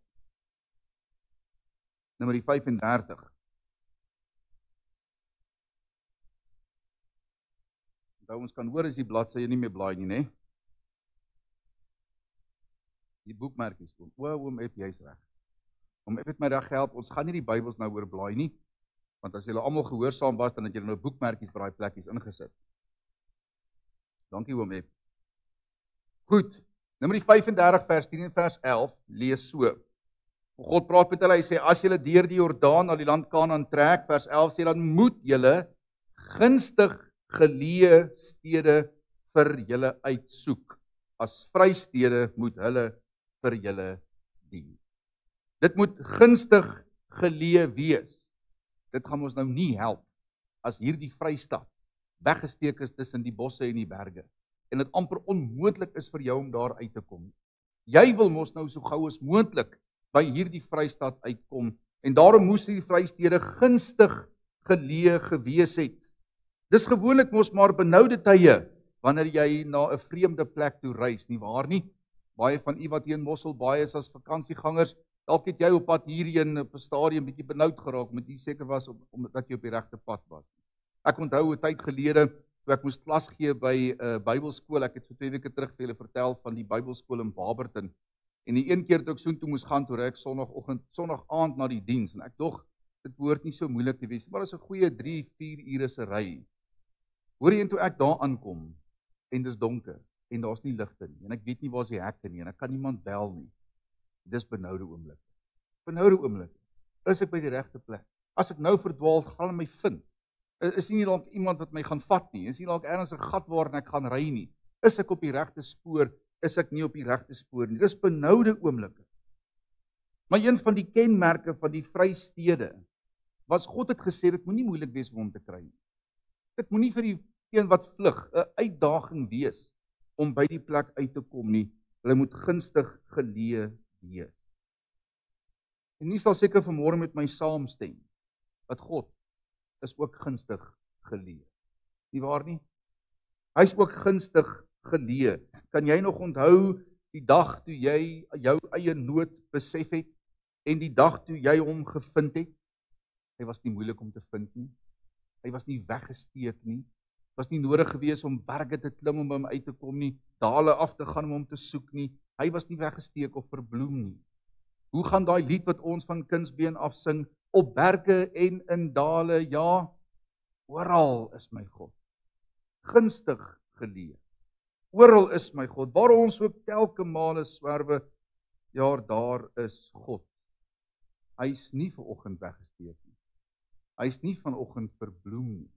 Numeri 35. Ons kan hoor as die bladsye nie meer blaai nie, né? Die boekmerkies kom. Oom F, jy's reg. Oom F het my reg gehelp. Ons gaan nie die Bybels nou oorblaai nie, want as julle almal gehoorsaam was, dan het julle nou boekmerkies by daai plekkies ingesit. Dankie oom F. Goed. Numeri 35 vers 10 en vers 11 lees so. God praat met hulle, hy sê as julle deur die Jordaan na die land Kanaan trek, vers 11 sê dan moet julle gunstig geleë stede vir julle uitsoek. As vrystede moet hulle vir julle dien. Dit moet gunstig geleë wees. Dit gaan ons nou nie help as hierdie vrystad weggesteek is tussen die bosse en die berge en dit amper onmoontlik is vir jou om daar uit te kom. Jy wil mos nou so gou as moontlik by hierdie vrystad uitkom en daarom moes die vrystede gunstig geleë gewees het. Dis gewoonlik mos maar benoude tye wanneer jy na 'n vreemde plek toe reis, nie waar nie? Baie van u wat hier in Mosselbaai is as vakansiegangers, dalk het jy op pad hierheen op 'n stadium bietjie benoud geraak, omdat jy seker was omdat jy op die regte pad was. Ek onthou 'n tyd gelede toe ek moes klas gee by 'n Bybelskool, ek het so 2 weke terug vir julle vertel van die Bybelskool in Barberton. En die een keer toe ek soontoe moes gaan, toe ry ek Sondag aand na die diens en ek dog dit behoort nie so moeilik te wees, maar dit is 'n goeie 3-4 ure se ry. Hoor jy, en toe ek daar aankom en dis donker en daar's nie ligte nie en ek weet nie waar is die hekke nie en ek kan niemand bel nie. Dis benoude oomblik. Benoude oomblik. Is ek by die regte plek? As ek nou verdwaal, gaan hulle my vind. Is nie dalk iemand wat my gaan vat nie. Is nie dalk ergens 'n gat waarin ek gaan ry nie. Is ek op die regte spoor? Is ek nie op die regte spoor nie? Dis benoude oomblikke. Maar een van die kenmerke van die vrystede was God het gesê dit moenie moeilik wees om hom te kry nie. Dit moenie vir die een wat vlug 'n uitdaging wees om by die plek uit te kom nie. Hulle moet gunstig geleë wees. En nie sal seker vanmôre met my saamstem dat God is ook gunstig geleë. Nie waar nie? Hy's ook gunstig geleë. Kan jy nog onthou die dag toe jy jou eie nood besef het en die dag toe jy hom gevind het? Hy was nie moeilik om te vind nie. Hy was nie weggesteek nie. Was nie nodig gewees om berge te klim om hom uit te kom nie, dale af te gaan om hom te soek nie. Hy was nie weggesteek of verbloem nie. Hoe gaan daai lied wat ons van kindsbeen af sing, op berge en in dale, ja, oral is my God. Gunstig geleë. Oral is my God. Waar ons ook telke male swerwe, ja, daar is God. Hy's nie vanoggend weggesteek nie. Hy's nie vanoggend verbloem nie.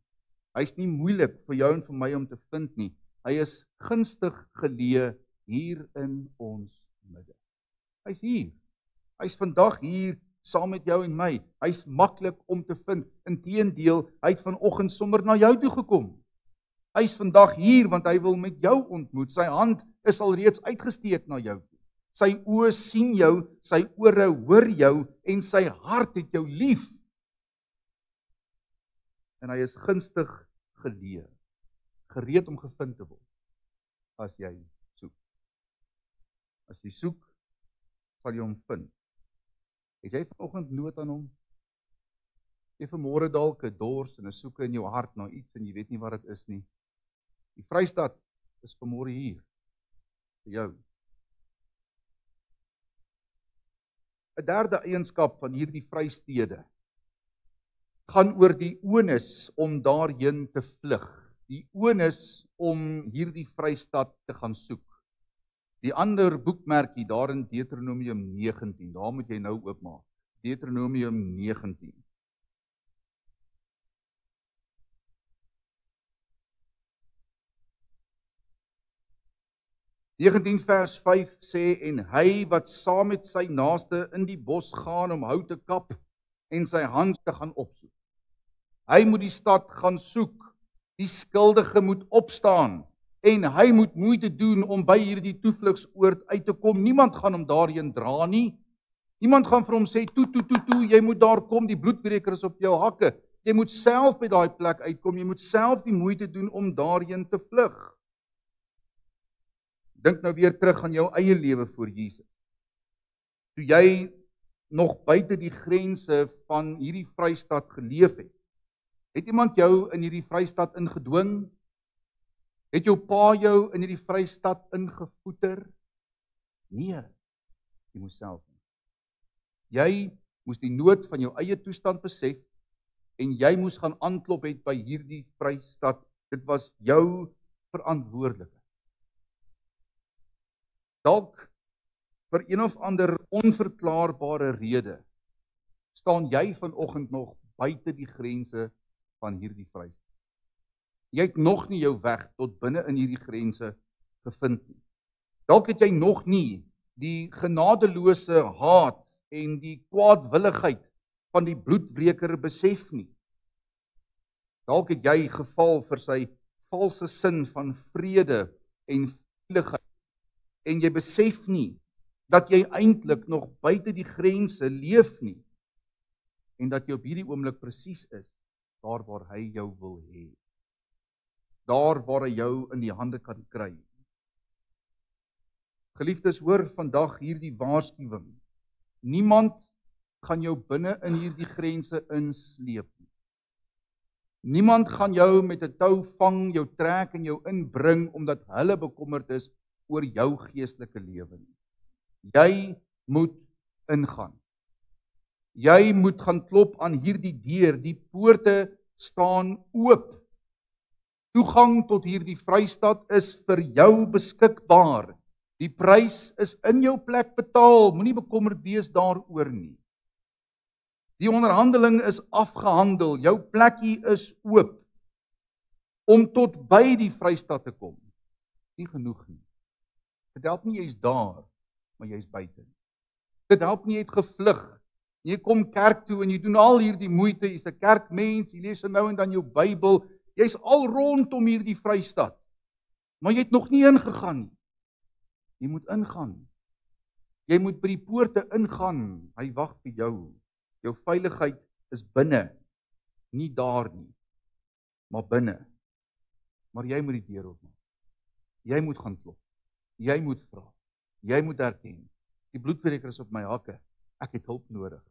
Hy's nie moeilik vir jou en vir my om te vind nie. Hy is gunstig geleë hier in ons midde. Hy's hier. Hy's vandag hier saam met jou en my. Hy's maklik om te vind. Inteendeel, hy het vanoggend sommer na jou toe gekom. Hy's vandag hier want hy wil met jou ontmoet. Sy hand is alreeds uitgesteek na jou toe. Sy oë sien jou, sy ore hoor jou en sy hart het jou lief. En hy is gunstig geleë, gereed om gevind te word as jy soek. As jy soek, sal jy hom vind. Het jy vanoggend nood aan hom? Jy vanmôre dalk 'n dors en 'n soeke in jou hart na iets en jy weet nie wat dit is nie. Die Vrystaat is vanmôre hier vir jou. 'n Derde eienskap van hierdie vrystede gaan oor die onus om daarheen te vlug. Die onus om hierdie Vrystaat te gaan soek. Die ander boekmerkie daar in Deuteronomium 19, daar moet jy nou oopmaak. Deuteronomium 19. Vers 5 sê, en hy wat saam met sy naaste in die bos gaan om hout te kap en sy hand te gaan opsoek. Hy moet die stad gaan soek, die skuldige moet opstaan en hy moet moeite doen om by hierdie toevlugsoord uit te kom. Niemand gaan hom daarheen dra nie. Niemand gaan vir hom sê, toe, jy moet daar kom, die bloedbreker is op jou hakke. Jy moet self by daai plek uitkom, jy moet self die moeite doen om daarheen te vlug. Dink nou weer terug aan jou eie lewe voor Jesus. Toe jy nog buite die grense van hierdie Vrystaat geleef het. Het iemand jou in hierdie Vrystaat ingedwing? Het jou pa jou in hierdie Vrystaat ingevoeter? Nee, jy moes self. Jy moes die nood van jou eie toestand besef en jy moes gaan aanklop het by hierdie Vrystaat. Dit was jou verantwoordelikheid. Dalk vir een of ander onverklaarbare rede staan jy vanoggend nog buite die grense van hierdie Vrystaat. Jy het nog nie jou weg tot binne in hierdie grense gevind nie. Dalk het jy nog nie die genadeloose haat en die kwaadwilligheid van die bloedbreker besef nie. Dalk het jy geval vir sy valse sin van vrede en veiligheid en jy besef nie dat jy eintlik nog buite die grense leef nie en dat jy op hierdie oomblik presies is daar waar hy jou wil hê. Daar waar hy jou in die hande kan kry. Geliefdes, hoor vandag hierdie waarskuwing. Niemand gaan jou binne in hierdie grense insleep nie. Niemand gaan jou met 'n tou vang, jou trek en jou inbring omdat hulle bekommerd is oor jou geestelike lewe nie. Jy moet ingaan. Jy moet gaan klop aan hierdie deur, die poorte staan oop. Toegang tot hierdie Vrystaat is vir jou beskikbaar. Die prys is in jou plek betaal, moenie bekommerd wees daaroor nie. Die onderhandeling is afgehandel, jou plekkie is oop om tot by die Vrystaat te kom. Nie genoeg nie. Dit help nie jy's daar, maar jy's buite. Dit help nie jy het gevlug. Jy kom kerk toe en jy doen al hierdie moeite, jy's 'n kerkmens, jy lees nou en dan jou Bybel, jy's al rondom hierdie Vrystaat. Maar jy het nog nie ingegaan nie. Jy moet ingaan. Jy moet by die poorte ingaan. Hy wag vir jou. Jou veiligheid is binne, nie daar nie, maar binne. Maar jy moet die deur oopmaak. Jy moet gaan klop. Jy moet vra. Jy moet erken. Die bloedbreker is op my hakke. Ek het hulp nodig.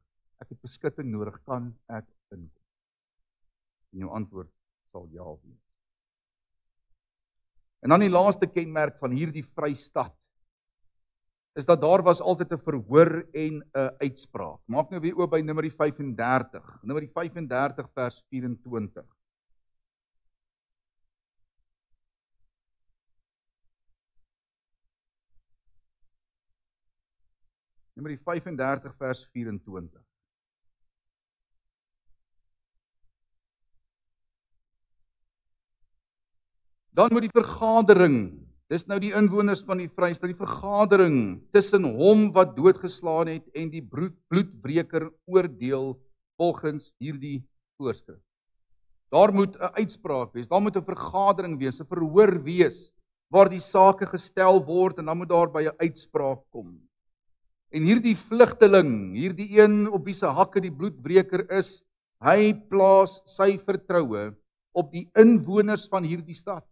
Ek het beskutting nodig. Kan ek inkom? En jou antwoord sal ja wees. En dan die laaste kenmerk van hierdie Vrystaat is dat daar was altyd 'n verhoor en 'n uitspraak. Maak nou weer oop by Numeri 35. Numeri 35 vers 24. Numeri 35 vers 24. Dan moet die vergadering, dis nou die inwoners van die Vrystaat, die vergadering tussen hom wat doodgeslaan het en die bloedbreker oordeel volgens hierdie voorskrif. Daar moet 'n uitspraak wees, daar moet 'n vergadering wees, 'n verhoor wees, waar die sake gestel word en dan moet daar by 'n uitspraak kom. En hierdie vlugteling, hierdie een op wie se hakke die bloedbreker is, hy plaas sy vertroue op die inwoners van hierdie stad.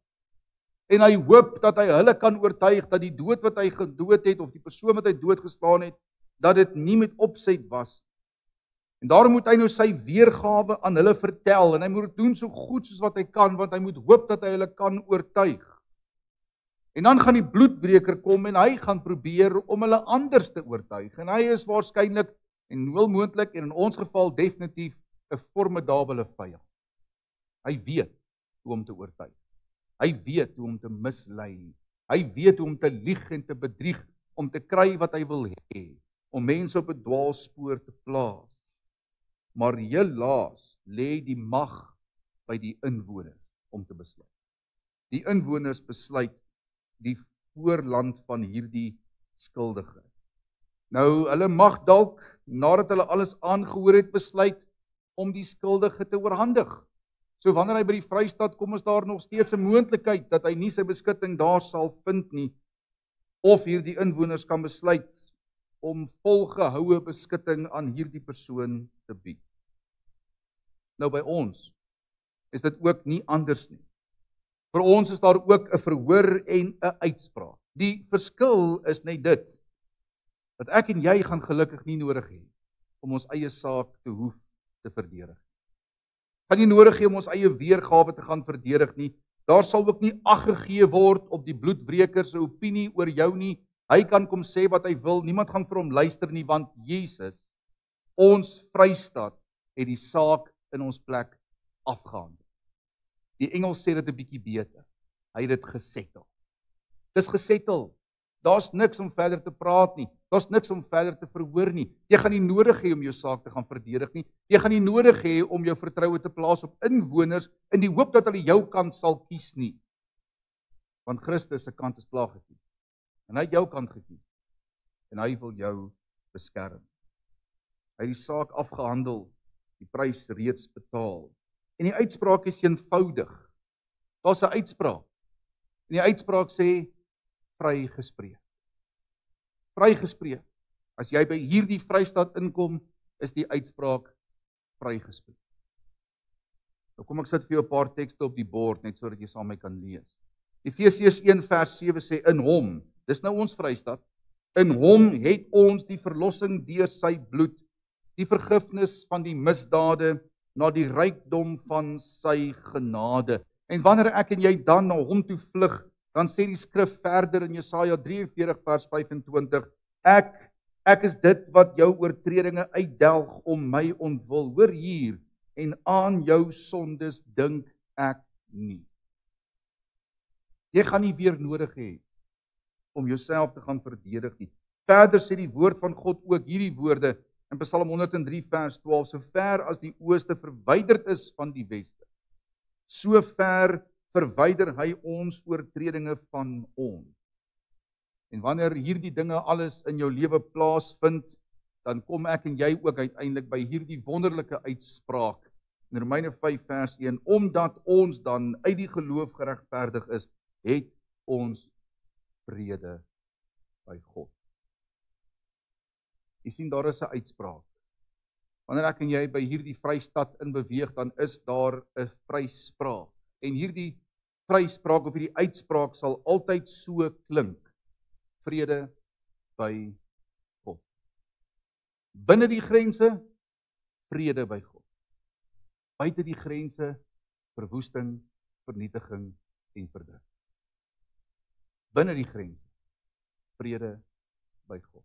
En hy hoop dat hy hulle kan oortuig dat die dood wat hy gedood het, of die persoon wat hy doodgeslaan het, dat dit nie met opset was. En daarom moet hy nou sy weergawe aan hulle vertel, en hy moet dit doen so goed soos wat hy kan, want hy moet hoop dat hy hulle kan oortuig. En dan gaan die bloedbreker kom, en hy gaan probeer om hulle anders te oortuig, en hy is waarskynlik, en heel moontlik, en in ons geval definitief, 'n formidabele vyand. Hy weet hoe om te oortuig. Hy weet hoe om te mislei. Hy weet hoe om te lieg en te bedrieg, om te kry wat hy wil hê, om mense op 'n dwaalspoor te plaas. Maar helaas lê die mag by die inwoners om te besluit. Die inwoners besluit die voorland van hierdie skuldige. Nou, hulle mag dalk, nadat hulle alles aangehoor het, besluit om die skuldige te oorhandig. So wanneer hy by die Vrystaat kom, is daar nog steeds 'n moontlikheid dat hy nie sy beskutting daar sal vind nie, of hierdie inwoners kan besluit om volgehoue beskutting aan hierdie persoon te bied. Nou by ons is dit ook nie anders nie. Vir ons is daar ook 'n verhoor en 'n uitspraak. Die verskil is net dit, dat ek en jy gaan gelukkig nie nodig hê om ons eie saak te hoef te verdedig. Gaan nie nodig hê om ons eie weergawe te gaan verdedig nie. Daar sal ook nie ag gegee word op die bloedbreker se opinie oor jou nie. Hy kan kom sê wat hy wil, niemand gaan vir hom luister nie, want Jesus, ons Vrystaat, het die saak in ons plek afgehandel. Die Engels sê dit 'n bietjie beter. Hy het dit gesettel. Dis gesettel. Daar's niks om verder te praat nie. Daar's niks om verder te verhoor nie. Jy gaan nie nodig hê om jou saak te gaan verdedig nie. Jy gaan nie nodig hê om jou vertroue te plaas op inwoners in die hoop dat hulle jou kant sal kies nie. Want Christus se kant is klaar gekies. En hy het jou kant gekies. En hy wil jou beskerm. Hy het die saak afgehandel, die prys reeds betaal. En die uitspraak is eenvoudig. Daar's 'n uitspraak. En die uitspraak sê vrygespreek. Vrygespreek. As jy by hierdie Vrystaat inkom, is die uitspraak vrygespreek. Nou kom ek sit vir jou 'n paar tekste op die bord, net sodat jy saam met my kan lees. Efesiërs 1 vers 7 sê, in hom, dis nou ons Vrystaat, in hom het ons die verlossing deur sy bloed, die vergifnis van die misdade, na die rykdom van sy genade. En wanneer ek en jy dan na hom toe vlug, dan sê die skrif verder in Jesaja 43 vers 25, ek is dit wat jou oortredinge uitdelg om my ontwil. Hoor hier, en aan jou sondes dink ek nie. Jy gaan nie weer nodig hê om jouself te gaan verdedig nie. Verder sê die woord van God ook hierdie woorde in Psalm 103 vers 12, so ver as die ooste verwyderd is van die weste, so ver verwyder hy ons oortredinge van ons. En wanneer hierdie dinge alles in jou lewe plaasvind, dan kom ek en jy ook uiteindelik by hierdie wonderlike uitspraak in Romeine 5 vers 1, omdat ons dan uit die geloof geregverdig is, het ons vrede by God. Jy sien, daar is 'n uitspraak. Wanneer ek en jy by hierdie Vrystaat in beweeg, dan is daar 'n vryspraak. En hierdie vryspraak of hierdie uitspraak sal altyd so klink. Vrede by God. Binne die grense, vrede by God. Buite die grense, verwoesting, vernietiging en verdrukking. Binne die grense, vrede by God.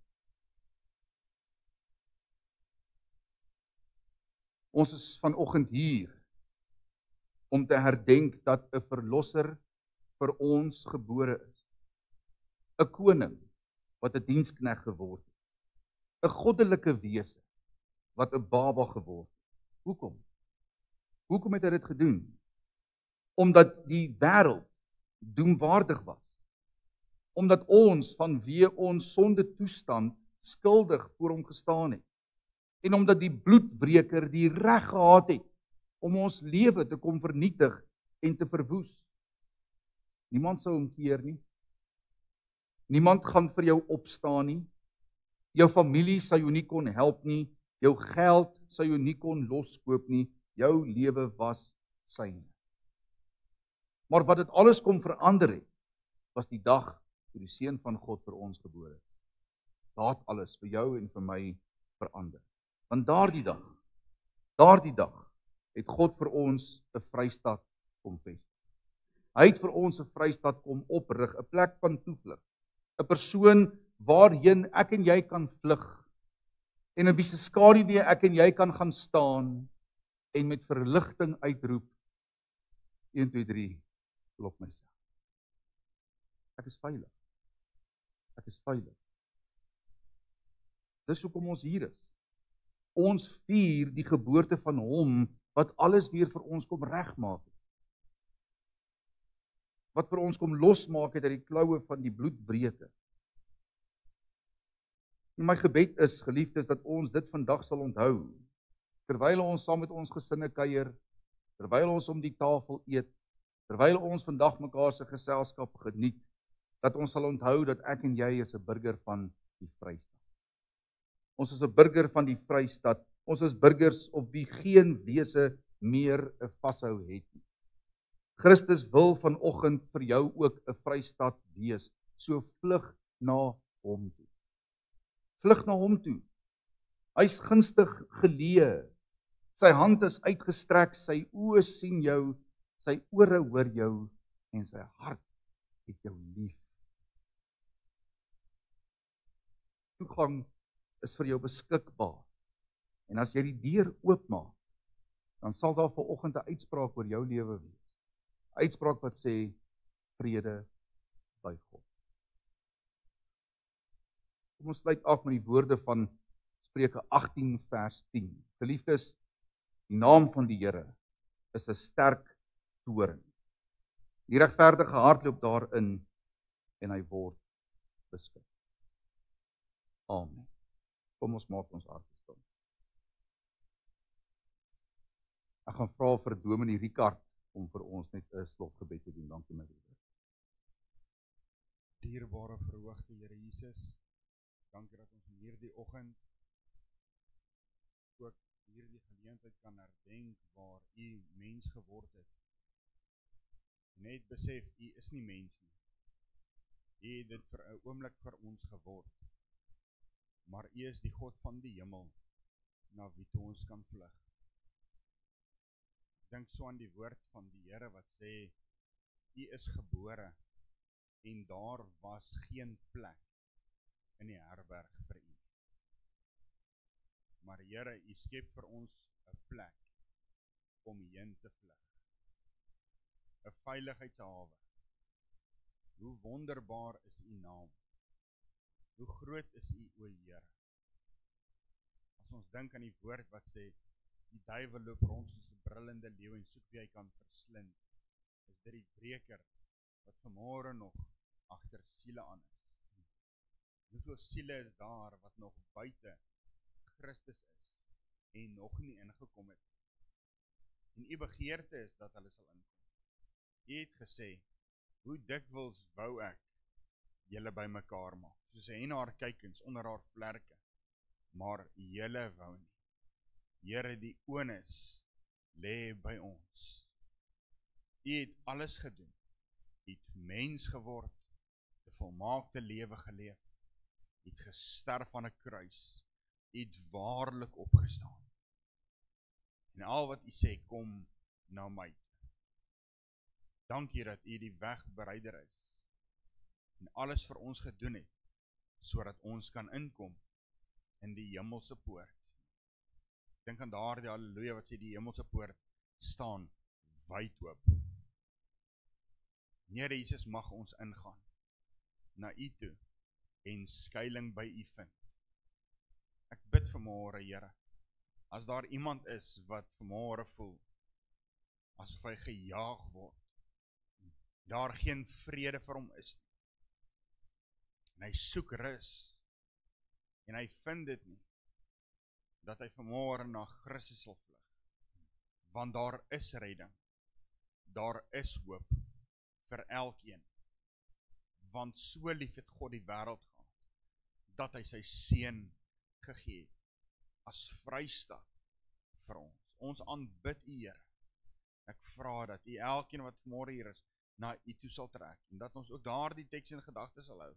Ons is vanoggend hier om te herdenk dat 'n verlosser vir ons gebore is. 'n Koning wat 'n diensknegt geword het. 'n goddelike wese wat 'n baba geword het. Hoekom? Hoekom het hy dit gedoen? Omdat die wêreld doemwaardig was. Omdat ons vanweë ons sonde toestand skuldig voor hom gestaan het. En omdat die bloedbreker die reg gehad het om ons lewe te kom vernietig en te verwoes. Niemand sou hom keer nie. Niemand gaan vir jou opstaan nie. Jou familie sou jou nie kon help nie. Jou geld sou jou nie kon loskoop nie. Jou lewe was syne. Maar wat dit alles kom verander het, was die dag toe die Seun van God vir ons gebore het. Daar het alles vir jou en vir my verander. Want daardie dag het God vir ons 'n vrystad kom vestig. Hy het vir ons 'n vrystad kom oprig, 'n plek van toevlug. 'n Persoon waarheen ek en jy kan vlug en in wie se skaduwee ek en jy kan gaan staan en met verligting uitroep 1 2 3 klop myself. Ek is veilig. Ek is veilig. Dis hoekom ons hier is. Ons vier die geboorte van hom wat alles weer vir ons kom regmaak het. Wat vir ons kom losmaak het uit die kloue van die bloedbreker. En my gebed is, geliefdes, dat ons dit vandag sal onthou. Terwyl ons saam met ons gesinne kuier, terwyl ons om die tafel eet, terwyl ons vandag mekaar se geselskap geniet, dat ons sal onthou dat ek en jy is 'n burger van die Vrystaat. Ons is 'n burger van die Vrystaat. Ons is burgers op wie geen wese meer 'n vashou het nie. Christus wil vanoggend vir jou ook 'n Vrystaat wees. So vlug na hom toe. Vlug na hom toe. Hy's gunstig geleë. Sy hand is uitgestrek, sy oë sien jou, sy ore hoor jou en sy hart het jou lief. Toegang is vir jou beskikbaar. En as jy die deur oopmaak, dan sal daar vanoggend 'n uitspraak oor jou lewe wees. 'n Uitspraak wat sê vrede by God. Kom ons sluit af met die woorde van Spreuke 18 vers 10. Geliefdes, die naam van die Here is 'n sterk toring. Die regverdige hardloop daarin en hy word beskik. Amen. Kom ons maak ons harte stil. Ek gaan vra vir Dominee Ricard om vir ons net 'n slotgebed te doen. Dankie my broer. Dierbare verhoogde Here Jesus, dankie dat ons in hierdie oggend ook hierdie geleentheid kan herdenk waar U mens geword het. Net besef, U is nie mens nie. U het dit vir 'n oomblik vir ons geword. Maar U is die God van die hemel, na wie toe ons kan vlug. Dink so aan die woord van die Here wat sê, U is gebore, en daar was geen plek in die herberg vir U. Maar Here, U skep vir ons 'n plek om heen te vlug. 'n Veiligheidshawe. Hoe wonderbaar is U naam. Hoe groot is U, o Here. As ons dink aan die woord wat sê, die duiwel loop rond soos 'n brullende leeu en soek wie hy kan verslind, is dit die breker wat vanmôre nog agter siele aan is. Hoeveel siele is daar wat nog buite Christus is en nog nie ingekom het. En U begeerte is dat hulle sal inkom. U het gesê, hoe dikwels wou ek julle by mekaar maak, soos 'n hen haar kykens onder haar vlerke, maar julle wou nie. Here, die onus lê by ons. U het alles gedoen. U het mens geword, 'n volmaakte lewe geleef. U het gesterf aan 'n kruis. U het waarlik opgestaan. En al wat U sê, kom na my. Dankie dat U die wegbereider is en alles vir ons gedoen het, sodat ons kan inkom in die hemelse poort. Dink aan daardie halleluja wat sê die hemelse poort staan wyd oop. Here Jesus, mag ons ingaan na U toe en skuiling by U vind. bid vanmôre, Here, as daar iemand is wat vanmôre voel, asof hy gejaag word, daar geen vrede vir hom is nie, en hy soek rus, en hy vind dit nie, dat hy vanmôre na Christus sal vlug, want daar is redding, daar is hoop vir elkeen, want so lief het God die wêreld gehad, dat hy sy seun gegee het, as vrystaat vir ons. Ons aanbid U, Here. Ek vra dat U elkeen wat vanmôre hier is, na U toe sal trek, en dat ons ook daardie teks in gedagtes sal hou.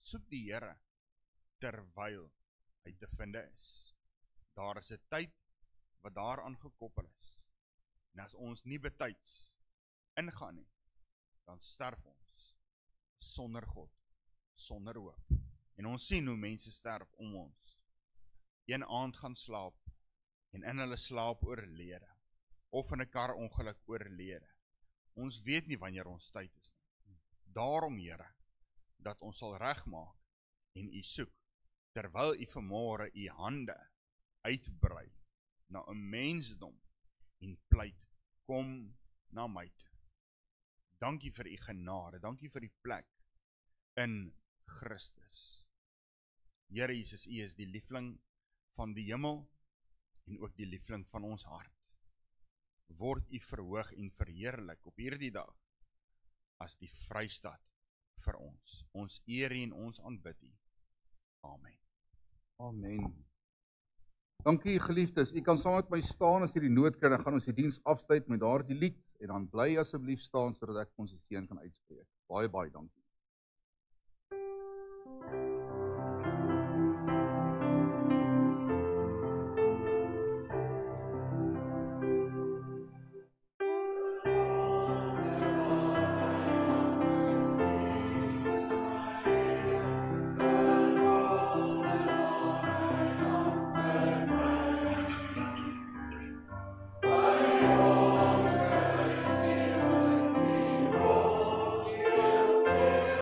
Soek die Here, terwyl hy te vinde is. Daar is 'n tyd wat daaraan gekoppel is. En as ons nie betyds ingaan nie, dan sterf ons sonder God, sonder hoop. En ons sien hoe mense sterf om ons. Een aand gaan slaap, en in hulle slaap oorlede, of in 'n karongeluk oorlede. Ons weet nie wanneer ons tyd is nie. Daarom, Here, dat ons sal regmaak en U soek, terwyl U vanmôre U hande uitbrei na 'n mensdom en pleit, kom na my toe. Dankie vir U genade, dankie vir die plek in Christus. Here Jesus, U is die liefling van die hemel en ook die liefling van ons hart. Word U verhoog en verheerlik op hierdie dag as die vrystaat vir ons. Ons eer U en ons aanbid U. Amen. Amen. Dankie geliefdes, u kan saam met my staan as hierdie noot kry, dan gaan ons die diens afsluit met daardie lied, en dan bly asseblief staan, sodat ek ons die seën kan uitspreek. Baie, baie dankie.